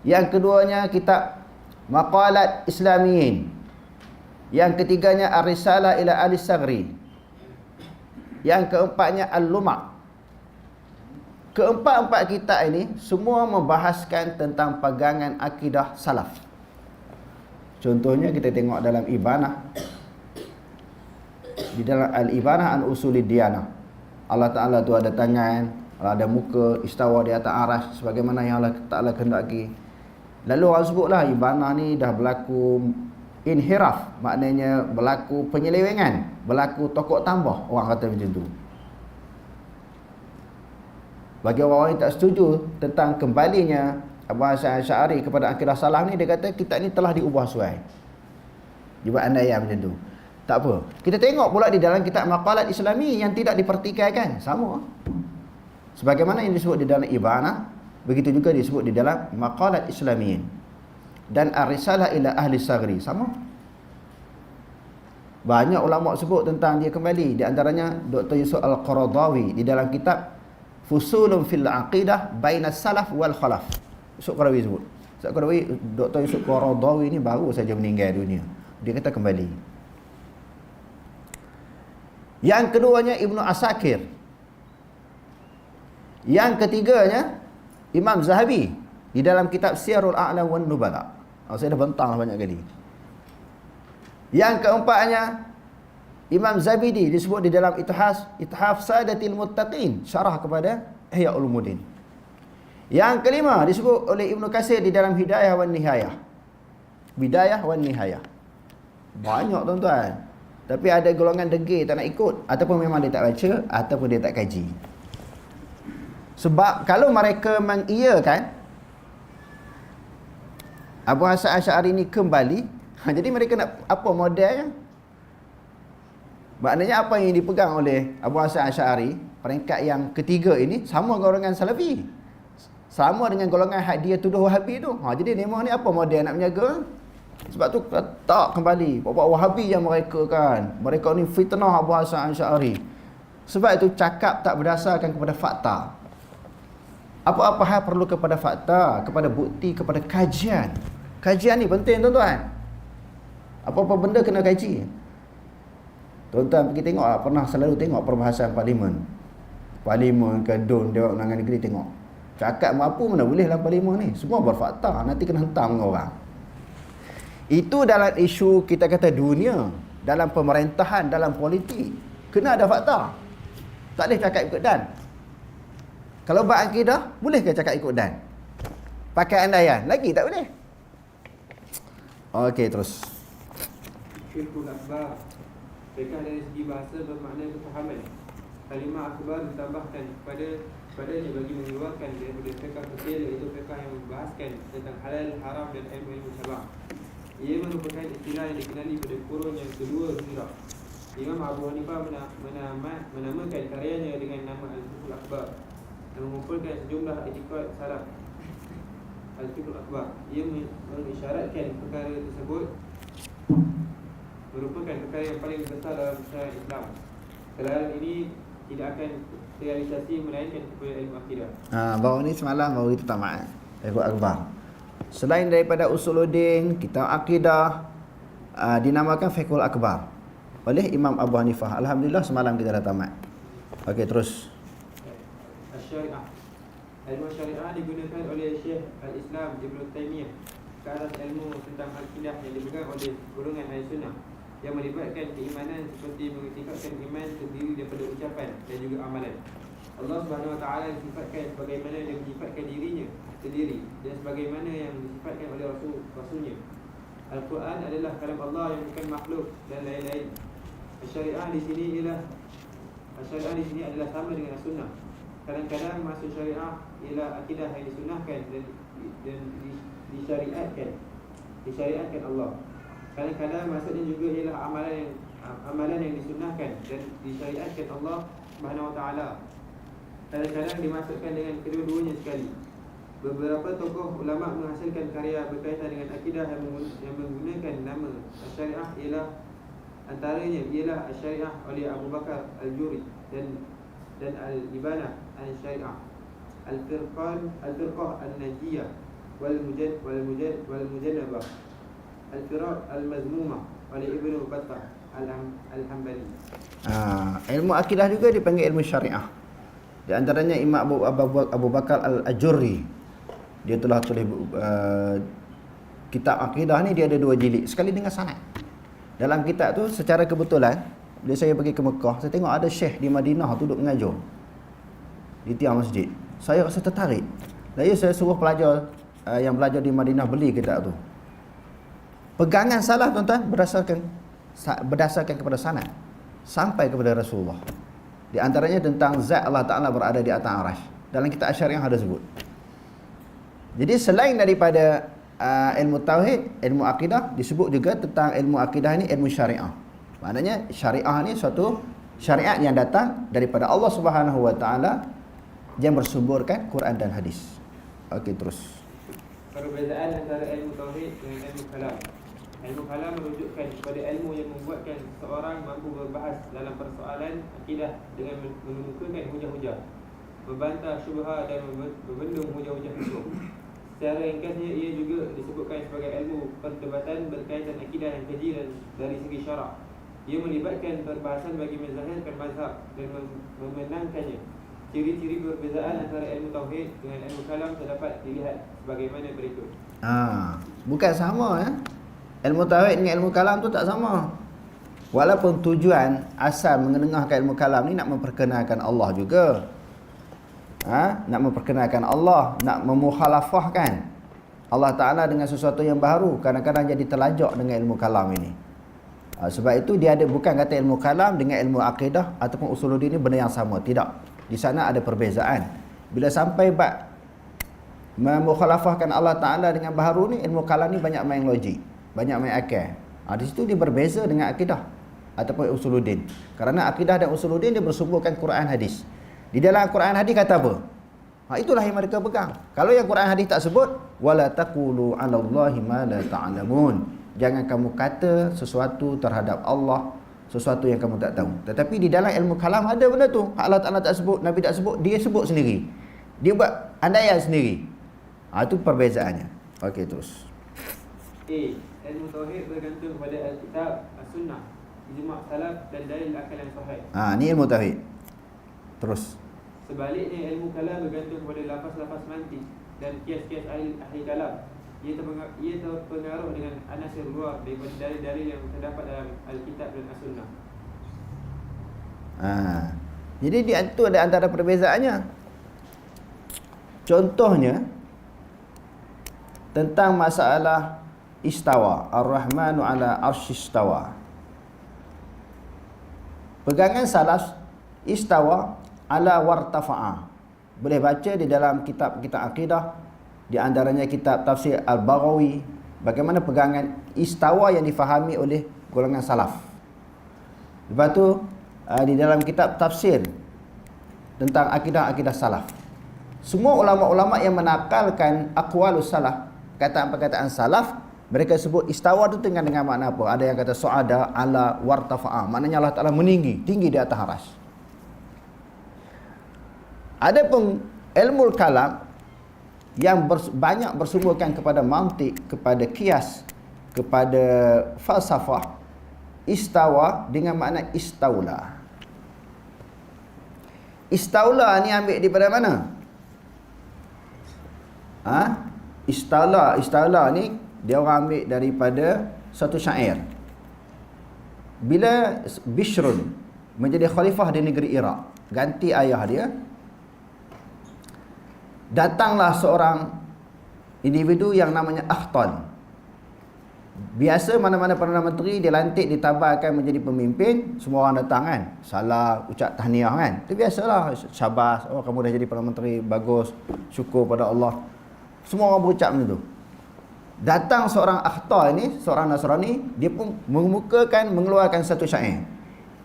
yang keduanya kitab Maqalat Islamiyin, yang ketiganya Ar-Risalah ila Al-Saghri, yang keempatnya Al-Lum'a. Keempat-empat kitab ini semua membahaskan tentang pegangan akidah salaf. Contohnya kita tengok dalam Ibanah, di dalam Al-Ibanah an Usulid Diyanah, Allah Ta'ala tu ada tangan, Allah ada muka, istawa di atas aras sebagaimana yang Allah Ta'ala kehendaki. Lalu orang sebutlah Ibanah ni dah berlaku inhiraf, maknanya berlaku penyelewengan, berlaku tokok tambah, orang kata macam tu. Bagi orang yang tak setuju tentang kembalinya Abu Hasan Asy'ari kepada akidah salaf ni, dia kata kitab ni telah diubah suai. Dia buat andaian macam tu. Tak apa. Kita tengok pula di dalam kitab Maqalat Islami yang tidak dipertikaikan, sama. Sebagaimana yang disebut di dalam Ibanah, begitu juga disebut di dalam Maqalat Islamiyin. Dan Ar-Risalah ila Ahli Saghri, sama. Banyak ulama sebut tentang dia kembali. Di antaranya Dr. Yusuf Al-Qaradawi di dalam kitab Fusulun fil Aqidah Baina Salaf wal Khalaf. Yusuf Qaradawi sebut. Dr. Yusuf Qaradawi ni baru saja meninggal dunia. Dia kata kembali. Yang keduanya Ibnu Asakir. Yang ketiganya Imam Zahabi di dalam kitab Siyarul A'lam wan Nubala. Saya dah bentang banyak kali. Yang keempatnya Imam Zabidi disebut di dalam Ithaf Sadatil Muttaqin, syarah kepada Ihya Ulumuddin. Yang kelima disebut oleh Ibnu Katsir di dalam Hidayah wan Nihayah. Bidayah wan Nihayah. Banyak tuan-tuan. Tapi ada golongan degil tak nak ikut, ataupun memang dia tak baca, ataupun dia tak kaji. Sebab kalau mereka mengiyakan Abu Hasan Asy'ari ni kembali, jadi mereka nak apa modelnya? Maknanya apa yang dipegang oleh Abu Hasan Asy'ari, peringkat yang ketiga ini, sama golongan Salafi. Sama dengan golongan hak dia tuduh Wahabi tu. Jadi memang ni apa model nak menjaga? Sebab tu tak kembali. Bapak Wahabi yang mereka kan. Mereka ni fitnah Abu Hasan Asy'ari. Sebab itu cakap tak berdasarkan kepada fakta. Apa-apa hal perlu kepada fakta, kepada bukti, kepada kajian. Kajian ni penting tuan-tuan. Apa-apa benda kena kaji. Tuan-tuan pergi tengok, pernah selalu tengok perbahasan parlimen. Parlimen ke DUN, Dewan Undangan Negeri, tengok. Cakap apa mana boleh dalam parlimen ni. Semua berfakta, nanti kena hentam dengan orang. Itu dalam isu kita kata dunia, dalam pemerintahan, dalam politik. Kena ada fakta. Tak boleh cakap ikut dan. Kalau bab akidah, boleh ke cakap ikut dan? Pakai andaian? Lagi tak boleh. Okey, terus. Syirkul akbar. Fiqh dari segi bahasa bermakna kefahaman. Kalimah akbar ditambahkan padanya bagi mengeluarkan daripada fiqh kecil, iaitu fiqh yang membahaskan tentang halal, haram dan ilmu syarah. Ia merupakan istilah yang dikenali pada kurun yang kedua hijrah. Imam Abu Hanifah menamakan karyanya dengan nama Al-Fiqhul Akbar dan mengumpulkan sejumlah i'tiqad salaf. Al-Fiqhul Akbar, ia mengisyaratkan perkara tersebut merupakan perkara yang paling besar dalam syariat Islam. Kelahiran ini tidak akan realisasi melainkan kepada ilmu akidah. Baru ni semalam baru kita tamat Fiqhul Akbar. Selain daripada Usuluddin, kitab akidah, dinamakan Fiqhul Akbar oleh Imam Abu Hanifah. Alhamdulillah semalam kita dah tamat. Okey, terus. Syariah. Ilmu syariah digunakan oleh Syekh Al-Islam Ibn Taymiyah ke atas ilmu tentang akidah yang dipegang oleh golongan Ahlussunnah yang melibatkan keimanan seperti mengiktikadkan iman terdiri daripada ucapan dan juga amalan. Allah Subhanahu Wa Taala disifatkan sebagaimana dia menyifatkan dirinya sendiri dan sebagaimana yang disifatkan oleh Rasulnya. Al-Quran adalah kalam Allah yang bukan makhluk dan lain-lain. Syariah di sini adalah sama dengan sunnah. Kadang-kadang maksud syariah ialah akidah yang disunnahkan dan disyariatkan Allah. Kadang-kadang maksudnya juga ialah amalan yang disunnahkan dan disyariatkan Allah Subhanahu Wa Taala. Kadang-kadang dimaksudkan dengan kedua-duanya sekali. Beberapa tokoh ulama menghasilkan karya berkaitan dengan akidah yang menggunakan nama syariah antaranya ialah Syariah oleh Abu Bakar Al-Juri dan Al-Ibanah Al-Syariah, Al-Firqah Al-Najiyah wal-Mujannabah, Al-Firaq Al-Mazmumah oleh Ibnu Battah Al-Hambali. Ilmu akidah juga dipanggil ilmu syariah. Di antaranya Imam Abu Bakar Al-Ajurri, dia telah tulis kitab akidah ni. Dia ada 2 jilid sekali dengan sanad. Dalam kitab tu secara kebetulan bila saya pergi ke Mekah, saya tengok ada syekh di Madinah duduk mengajar di tiang masjid. Saya rasa tertarik. Lalu saya suruh pelajar yang belajar di Madinah beli kitab tu. Pegangan salah tuan-tuan berdasarkan kepada sanad sampai kepada Rasulullah. Di antaranya tentang zat Allah Ta'ala berada di atas arasy. Dalam kitab Syariah ada sebut. Jadi selain daripada ilmu tauhid, ilmu akidah, disebut juga tentang ilmu akidah ni ilmu syariah. Maknanya syariah ni suatu syariat yang datang daripada Allah Subhanahu Wa Taala yang bersumberkan Quran dan hadis. Okey, terus. Perbezaan antara ilmu tauhid dengan ilmu kalam. Ilmu kalam merujukkan kepada ilmu yang membuatkan seseorang mampu berbahas dalam persoalan akidah dengan mengemukakan hujah-hujah, membantah syubhat dan membendung hujah-hujah hukum. Secara ringkasnya, ia juga disebutkan sebagai ilmu perdebatan berkaitan akidah yang keji dan dari segi syarak. Ia melibatkan perbahasan bagi menzahirkan mazhab dan memenangkannya. Ciri-ciri perbezaan antara ilmu tauhid dengan ilmu kalam terdapat dilihat sebagaimana berikut. Bukan sama ya. Ilmu tauhid dengan ilmu kalam tu tak sama. Walaupun tujuan asal mengenengahkan ilmu kalam ni nak memperkenalkan Allah juga. Nak memperkenalkan Allah, nak memukhalafahkan Allah Ta'ala dengan sesuatu yang baru. Kadang-kadang jadi terlajak dengan ilmu kalam ini. Sebab itu dia ada, bukan kata ilmu kalam dengan ilmu akidah ataupun usuluddin ni benda yang sama. Tidak. Di sana ada perbezaan. Bila sampai bab memukhalafahkan Allah Ta'ala dengan baharu ni, ilmu kalam ni banyak main logik, banyak main akal. Di situ dia berbeza dengan akidah ataupun usuluddin. Kerana akidah dan usuluddin dia bersumberkan Quran hadis. Di dalam Quran hadis kata apa? Itulah yang mereka pegang. Kalau yang Quran hadis tak sebut, wala taqulu 'alallahi ma la ta'lamun. Jangan kamu kata sesuatu terhadap Allah sesuatu yang kamu tak tahu. Tetapi di dalam ilmu kalam ada benda tu. Allah Ta'ala tak sebut, Nabi tak sebut, dia sebut sendiri. Dia buat andaian sendiri. Itu perbezaannya. Okey, terus. Ilmu tauhid bergantung pada Alkitab, As-Sunnah, ijma' salaf dan dalil akal yang sahih. Ni ilmu tauhid. Terus. Sebaliknya, ilmu kalam bergantung kepada lafaz-lafaz mantik dan kias-kias ahli kalam. Ia terpengaruh dengan anasir luar daripada dalil-dalil yang terdapat dalam Alkitab dan As-Sunnah. Jadi itu ada antara perbezaannya. Contohnya tentang masalah istawa, Ar-Rahmanu ala arsyistawa. Pegangan salaf istawa ala wartafa'a. Boleh baca di dalam kitab-kitab akidah, di antaranya kitab tafsir Al-Baghawi, bagaimana pegangan istawa yang difahami oleh golongan salaf. Lepas tu di dalam kitab tafsir tentang akidah-akidah salaf, semua ulama-ulama yang menakalkan aqwalus salaf, perkataan-perkataan salaf, mereka sebut istawa tu dengan makna apa? Ada yang kata su'ada ala wartafa'a, maknanya Allah Ta'ala meninggi, tinggi di atas arsy. Adapun ilmu kalam yang banyak bersumberkan kepada mantik, kepada kias, kepada falsafah, istawa dengan makna istaula. Istaula ni ambil daripada mana? Istaula ni dia orang ambil daripada satu syair. Bila Bishrun menjadi khalifah di negeri Iraq, ganti ayah dia, datanglah seorang individu yang namanya Akhtal. Biasa mana-mana Perdana Menteri dilantik, ditabarkan menjadi pemimpin, semua orang datang kan, salam, ucap tahniah kan. Itu biasalah, syabas, kamu dah jadi Perdana Menteri, bagus, syukur pada Allah. Semua orang berucap macam tu. Datang seorang Akhtal ini, seorang Nasrani, dia pun mengeluarkan satu syair.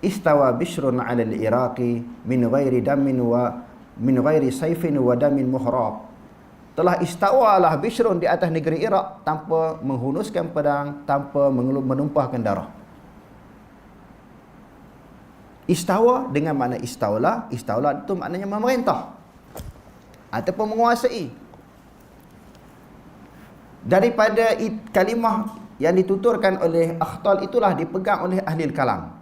Istawa Bishrun 'ala al-Iraqi min ghairi damin wa min ghairi saifin wa damin muhrab. Telah istawalah Bishrun di atas negeri Iraq tanpa menghunuskan pedang, tanpa menumpahkan darah. Istawa dengan makna istaula. Istaula itu maknanya memerintah ataupun menguasai. Daripada kalimah yang dituturkan oleh Akhtal itulah dipegang oleh ahli kalam.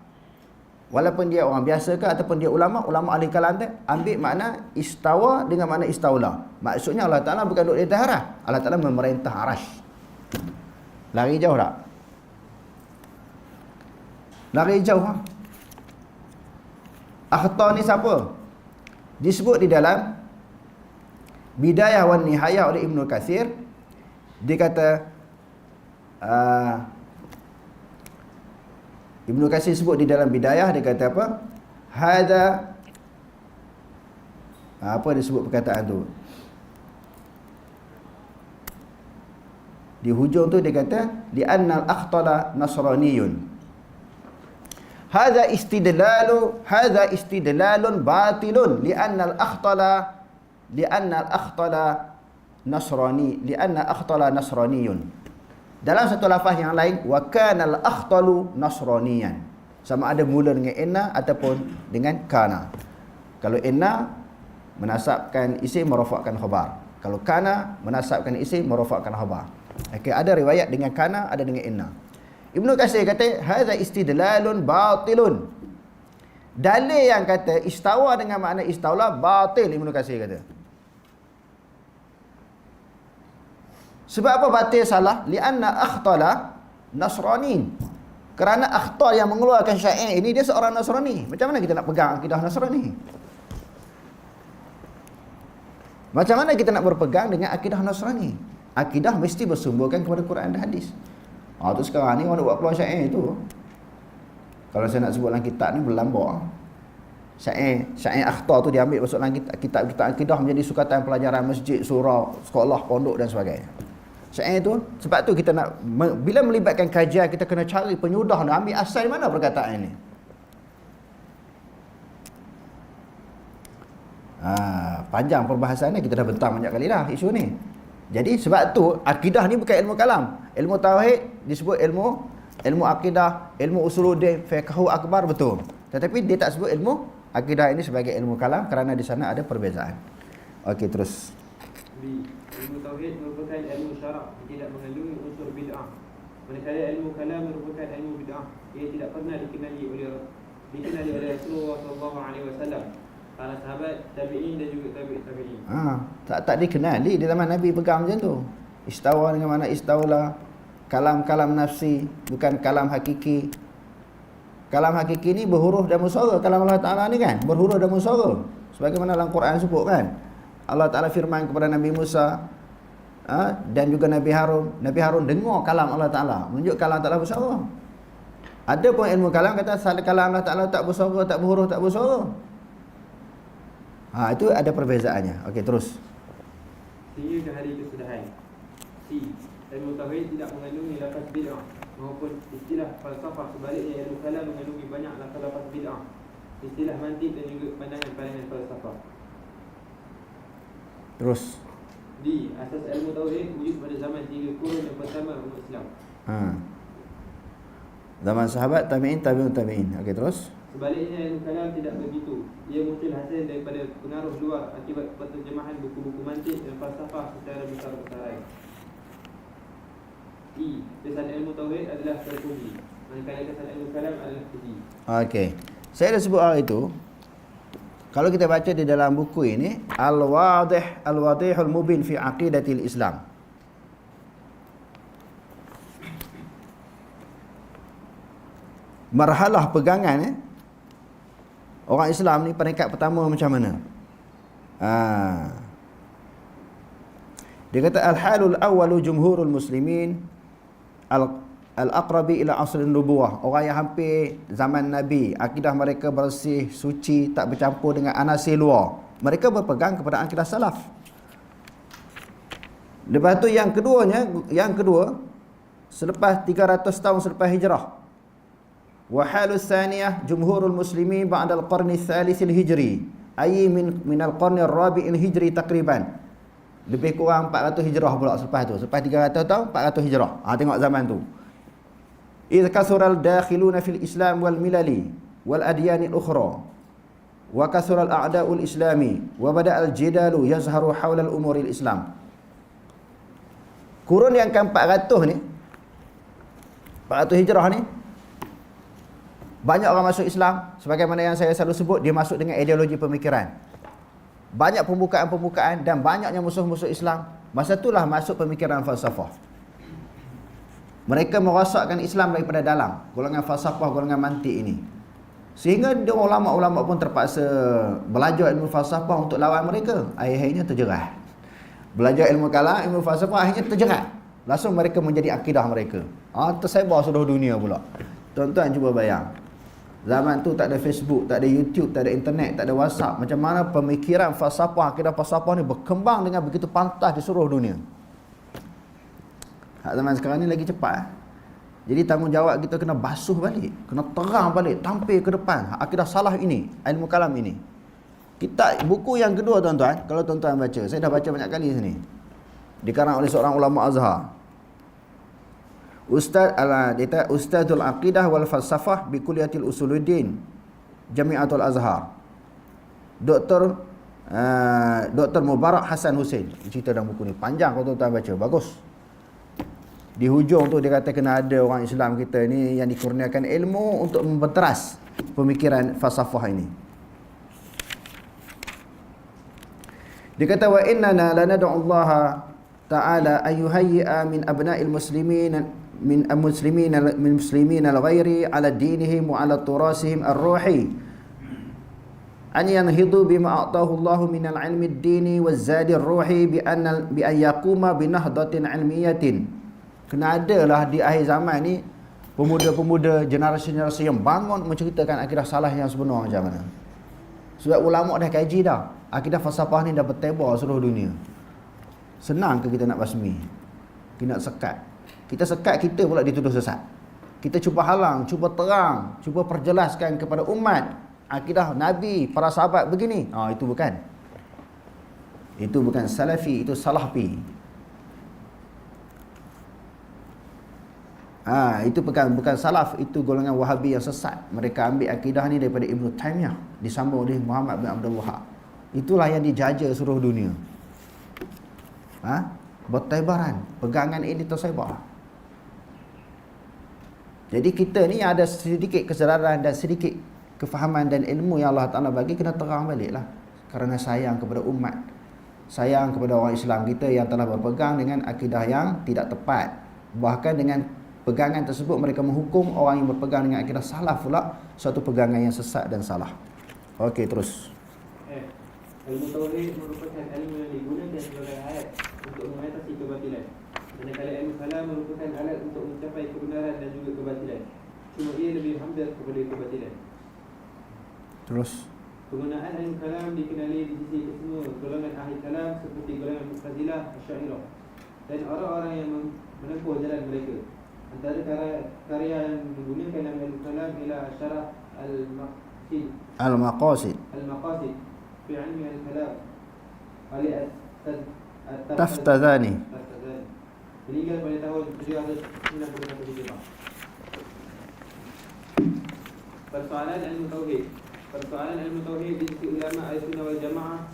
Walaupun dia orang biasa ke ataupun dia ulama ahli kalam tu ambil makna istawa dengan makna istaula. Maksudnya Allah Ta'ala bukan duduk di atas arasy. Allah Ta'ala memerintah arasy. Lari jauh tak? Lari jauh. Akhtar ni siapa? Disebut di dalam Bidayah wan Nihayah oleh Ibnu Katsir. Dia kata Ibnu Katsir sebut di dalam Bidayah, dia kata apa? Apa dia sebut perkataan tu? Di hujung tu dia kata li'annal akhtala nasraniyun. Hadza istidlalun batilun li'annal akhtala nasraniyun. Dalam satu lafaz yang lain, wa kana al-akhtalu nasraniyan. Sama ada mula dengan inna ataupun dengan kana. Kalau inna menasabkan isim merafakkan khabar. Kalau kana menasabkan isim merafakkan khabar. Okey, ada riwayat dengan kana, ada dengan inna. Ibnu Katsir kata hadza istidlalun batilun. Dalil yang kata istawa dengan makna istaula batil, Ibnu Katsir kata. Sebab apa batil salah? Lianna akhtala nasranin. Kerana akhtar yang mengeluarkan syair ini dia seorang Nasrani. Macam mana kita nak pegang akidah Nasrani? Macam mana kita nak berpegang dengan akidah Nasrani? Akidah mesti bersumberkan kepada Quran dan hadis. Tu sekarang ni orang nak buat keluar syair tu. Kalau saya nak sebut dalam kitab ni berlambak. Syair akhtar tu diambil masuk dalam kitab-kitab akidah menjadi sukatan pelajaran masjid, surau, sekolah, pondok dan sebagainya. Syair tu, sebab tu kita nak, bila melibatkan kajian, kita kena cari penyudah nak ambil asal mana perkataan ini. Panjang perbahasannya, kita dah bentang banyak kali dah isu ni. Jadi sebab tu akidah ni bukan ilmu kalam. Ilmu tauhid disebut ilmu akidah, ilmu usuluddin, fiqhu akbar, betul. Tetapi dia tak sebut ilmu akidah ini sebagai ilmu kalam kerana di sana ada perbezaan. Okey, terus. Ilmu tauhid merupakan ilmu syarak, tidak mengandungi unsur bid'ah. Manakala ilmu kalam merupakan ilmu bid'ah, ia tidak pernah dikenali oleh Rasulullah SAW, para sahabat, tabi'in dan juga tabi'in. Tak dikenali di zaman Nabi pegang macam tu. Istawa dengan mana istaula, kalam nafsi, bukan kalam hakiki. Kalam hakiki ni berhuruf dan musyara. Kalam Allah Ta'ala ni kan berhuruf dan musyara. Sebagaimana dalam Quran sebut kan. Allah Ta'ala firman kepada Nabi Musa dan juga Nabi Harun. Nabi Harun dengar kalam Allah Ta'ala, menunjuk kalam Ta'ala bersuara. Ada pun ilmu kalam kata kalam Allah Ta'ala tak bersuara, tak berhuruf, tak bersuara. Itu ada perbezaannya. Okey, terus. Sehingga ke hari kesudahan. Ilmu tauhid tidak mengandungi lafaz bid'ah maupun istilah falsafah. Sebaliknya ilmu kalam mengandungi banyak lafaz bid'ah, istilah mantik dan juga pandangan-pandangan falsafah. Terus. Asas ilmu tauhid wujud pada zaman 3 kurun yang pertama umat Islam. Zaman sahabat, tabi'in, tabi'un tabi'in. Okey, terus. Sebaliknya ilmu kalam tidak begitu. Ia muncul hasil daripada pengaruh luar akibat penterjemahan buku-buku mantik dan falsafah secara besar-besaran. Kesan ilmu tauhid adalah terpuji, manakala kesan ilmu kalam adalah puji. Okey. Saya dah sebut hari itu. Kalau kita baca di dalam buku ini, Al-Wadihul Mubin fi Aqidatil Islam. Marhalah pegangan orang Islam ni peringkat pertama macam mana? Dia kata al-halul awwalu jumhurul muslimin al-aqrabi ila asrin nubuwah. Orang yang hampir zaman Nabi, akidah mereka bersih, suci, tak bercampur dengan anasir luar. Mereka berpegang kepada akidah salaf. Lepas tu yang kedua, selepas 300 tahun selepas hijrah. Wa halus tsaniyah jumhurul muslimin ba'da al-qarni ats-tsalits al-hijri, ay min al-qarni ar-rabi' al-hijri takriban. Lebih kurang 400 hijrah pula selepas tu. Selepas 300 tahun 400 hijrah. Tengok zaman tu. إذ كثر الداخلون في الإسلام والملل والأديان الأخرى وكثر الأعداء الإسلام وبدأ الجدال يظهر حول الأمور الإسلام. Kurun yang ke-400 ni, 400 hijrah ni, banyak orang masuk Islam. Sebagaimana yang saya selalu sebut, dia masuk dengan ideologi pemikiran. Banyak pembukaan-pembukaan dan banyaknya musuh-musuh Islam. Masa itulah masuk pemikiran falsafah. Mereka merosakkan Islam daripada dalam, golongan falsafah, golongan mantik ini. Sehingga ulama-ulama pun terpaksa belajar ilmu falsafah untuk lawan mereka. Akhirnya terjerat. Belajar ilmu kalam, ilmu falsafah, akhirnya terjerat. Langsung mereka menjadi akidah mereka. Tersebar seluruh dunia pula. Tuan-tuan cuba bayang. Zaman tu tak ada Facebook, tak ada YouTube, tak ada internet, tak ada WhatsApp. Macam mana pemikiran falsafah, akidah falsafah ni berkembang dengan begitu pantas di seluruh dunia. Zaman sekarang ni lagi cepat. Jadi tanggungjawab kita kena basuh balik, kena terang balik, tampil ke depan akidah salaf ini, ilmu kalam ini. Buku yang kedua tuan-tuan, kalau tuan-tuan baca, saya dah baca banyak kali sini, dikarang oleh seorang ulama Azhar. Ustadzul Aqidah wal Falsafah bi Kulliyatil Usuluddin Jami'atul Azhar. Dr. Mubarak Hasan Hussein. Cerita dalam buku ni panjang kalau tuan-tuan baca, bagus. Di hujung tu dia kata kena ada orang Islam kita ni yang dikurniakan ilmu untuk membenteras pemikiran falsafah ini. Dia kata wa innana lanad'u Allah ta'ala ayuhayyi'a min abna'il muslimin min muslimin al-ghairi ala dinihim wa ala turasihim ar-ruhi an yanhidu bima a'tahu Allah min al-'ilmi ad-dini waz-zadi ar-ruhi bi an yaquma bi nahdatin 'ilmiyatin. Kena adalah di akhir zaman ni pemuda-pemuda generasi-generasi yang bangun menceritakan akidah salah yang sebenar macam mana. Sebab ulama dah kaji dah. Akidah falsafah ni dah bertebar seluruh dunia. Senang ke kita nak basmi? Kita nak sekat. Kita sekat, kita pula dituduh sesat. Kita cuba halang, cuba terang, cuba perjelaskan kepada umat akidah Nabi, para sahabat begini. Itu bukan. Itu bukan salafi, itu salafi. Itu bukan salaf, itu golongan Wahabi yang sesat. Mereka ambil akidah ni daripada Ibn Taymiyah, disambung oleh Muhammad bin Abdul Wahab. Itulah yang dijaja seluruh dunia. Bertebaran, pegangan ini tersebar. Jadi kita ni ada sedikit kesedaran dan sedikit kefahaman dan ilmu yang Allah Ta'ala bagi, kena terang baliklah. Kerana sayang kepada umat, sayang kepada orang Islam kita yang telah berpegang dengan akidah yang tidak tepat. Bahkan dengan pegangan tersebut mereka menghukum orang yang berpegang dengan akidah salaf pula suatu pegangan yang sesat dan salah. Okey, terus. Ilmu tauhid merupakan ilmu yang digunakan sebagai ayat untuk mengatasi kebatilan. Manakala ilmu kalam merupakan alat untuk mencapai kebenaran dan juga kebatilan. Cuma ia lebih hampir kepada kebatilan. Terus. Penggunaan ilmu kalam dikenali di sisi kesemua golongan ahli kalam seperti golongan Mu'tazilah, Asy'ariyah dan orang-orang yang menempuh jalan mereka. Antara karya yang menggunakan ilmu kalam ialah Syarah Al-Maqasid في علم الكلام oleh Taftazani. Meninggal pada tahun 791 Hijrah. Persoalan ilmu tauhid di sisi ulama Ahlussunnah wal Jamaah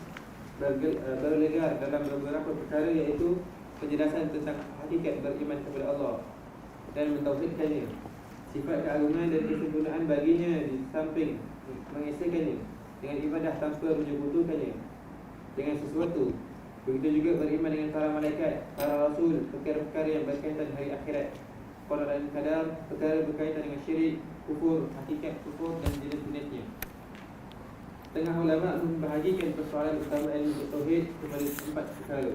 berlegar dalam beberapa perkara, iaitu penjelasan tentang hakikat beriman kepada Allah dan mentauhidkannya, sifat keagungan dan kesempurnaan baginya di samping mengesahkannya dengan ibadah tanpa menyekutukannya dengan sesuatu. Begitu juga beriman dengan para malaikat, para rasul, perkara-perkara yang berkaitan hari akhirat, qadar dan qadar, perkara berkaitan dengan syirik, kufur, hakikat kufur dan jenis-jenisnya. Tengah ulama membahagikan persoalan utama ilmu tauhid kepada 4 perkara,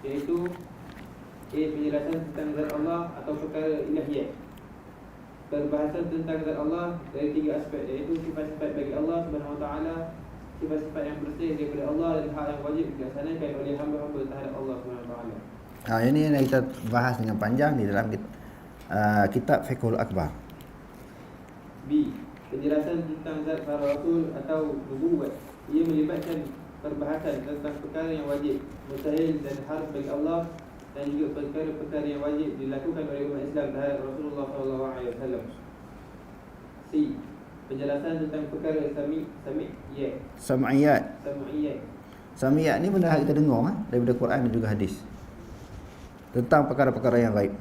iaitu penjelasan tentang zat Allah atau perkara ilahiyat, perbahasan tentang zat Allah dari 3 aspek, iaitu sifat-sifat bagi Allah Subhanahu Wa Taala, sifat-sifat yang bersih daripada Allah dan hak yang wajib dilaksanakan oleh hamba-hamba terhadap Allah Subhanahu Wa Taala. Ini yang kita bahas dengan panjang di dalam kitab Fiqhul Akbar. B. Penjelasan tentang zat para rasul atau nubuwat. Ia melibatkan perbahasan tentang perkara yang wajib, mustahil dan harus bagi Allah, dan juga perkara-perkara yang wajib dilakukan oleh umat Islam terhadap Rasulullah SAW. C. Penjelasan tentang perkara Sam'iyat ni benda kita dengar daripada Quran dan juga hadis tentang perkara-perkara yang gaib.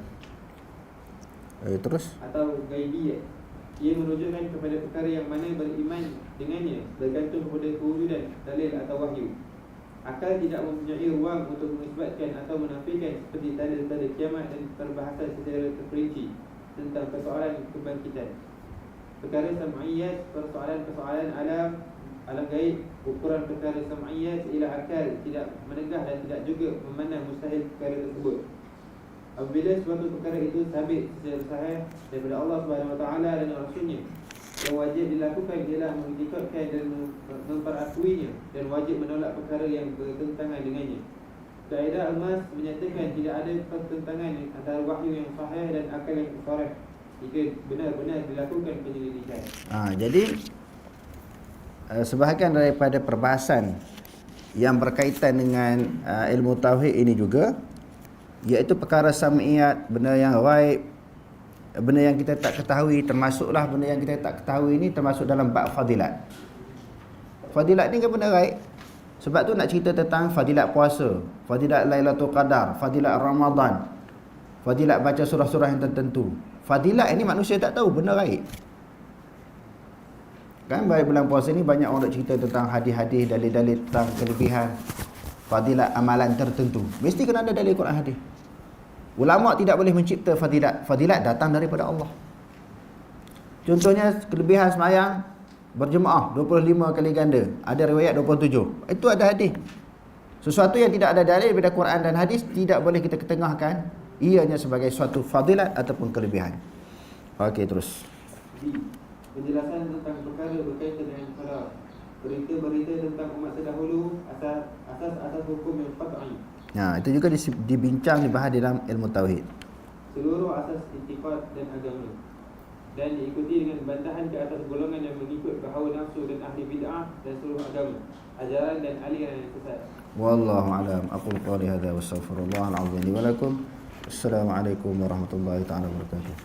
Terus atau gaibiyat. Ia menunjukkan kepada perkara yang mana beriman dengannya bergantung kepada kewujudan dalil atau wahyu. Akal tidak mempunyai ruang untuk mengisbatkan atau menafikan, seperti tanda-tanda kiamat dan perbahasan secara terperinci tentang persoalan kebangkitan. Perkara sam'iyat, persoalan alam gaib. Ukuran perkara sam'iyat ialah akal tidak menegah dan tidak juga memandang mustahil perkara tersebut. Apabila suatu perkara itu sabit secara sahih daripada Allah Subhanahu Wa Taala dan Rasulnya, yang wajib dilakukan ialah mengikutkan dan memperakuinya, dan wajib menolak perkara yang bertentangan dengannya. Kaedah emas menyatakan tidak ada pertentangan antara wahyu yang sahih dan akal yang sharih jika benar-benar dilakukan penyelidikan. Jadi sebahagian daripada perbahasan yang berkaitan dengan ilmu tauhid ini juga, iaitu perkara sam'iyat, benda yang ghaib, benda yang kita tak ketahui, termasuklah benda yang kita tak ketahui ni termasuk dalam bab fadilat. Fadilat ni kan benda gaib. Sebab tu nak cerita tentang fadilat puasa, fadilat Lailatul Qadar, fadilat Ramadan, fadilat baca surah-surah yang tertentu. Fadilat ini manusia tak tahu, benda gaib. Kan pada bulan puasa ni banyak orang nak cerita tentang hadis-hadis, dalil-dalil tentang kelebihan fadilat amalan tertentu. Mesti kena ada dalil Quran hadis. Ulama tidak boleh mencipta fadilat. Fadilat datang daripada Allah. Contohnya kelebihan semayang berjemaah 25 kali ganda. Ada riwayat 27. Itu ada hadis. Sesuatu yang tidak ada dalil daripada Quran dan hadis tidak boleh kita ketengahkan ianya sebagai suatu fadilat ataupun kelebihan. Okey, terus. Penjelasan tentang perkara berkaitan dengan salat. Berita-berita tentang umat terdahulu, asas-asas hukum yang qat'i. Itu juga dibincang, dibahas dalam ilmu tauhid. Seluruh asas i'tiqad dan agama. Dan diikuti dengan bantahan ke atas golongan yang mengikut hawa nafsu dan ahli bid'ah dan seluruh agama, ajaran dan aliran yang sesat. Wallahu a'lam. Aqulu qawli hadza wa astaghfirullah al-'azim li wa lakum. Assalamualaikum warahmatullahi taala wabarakatuh.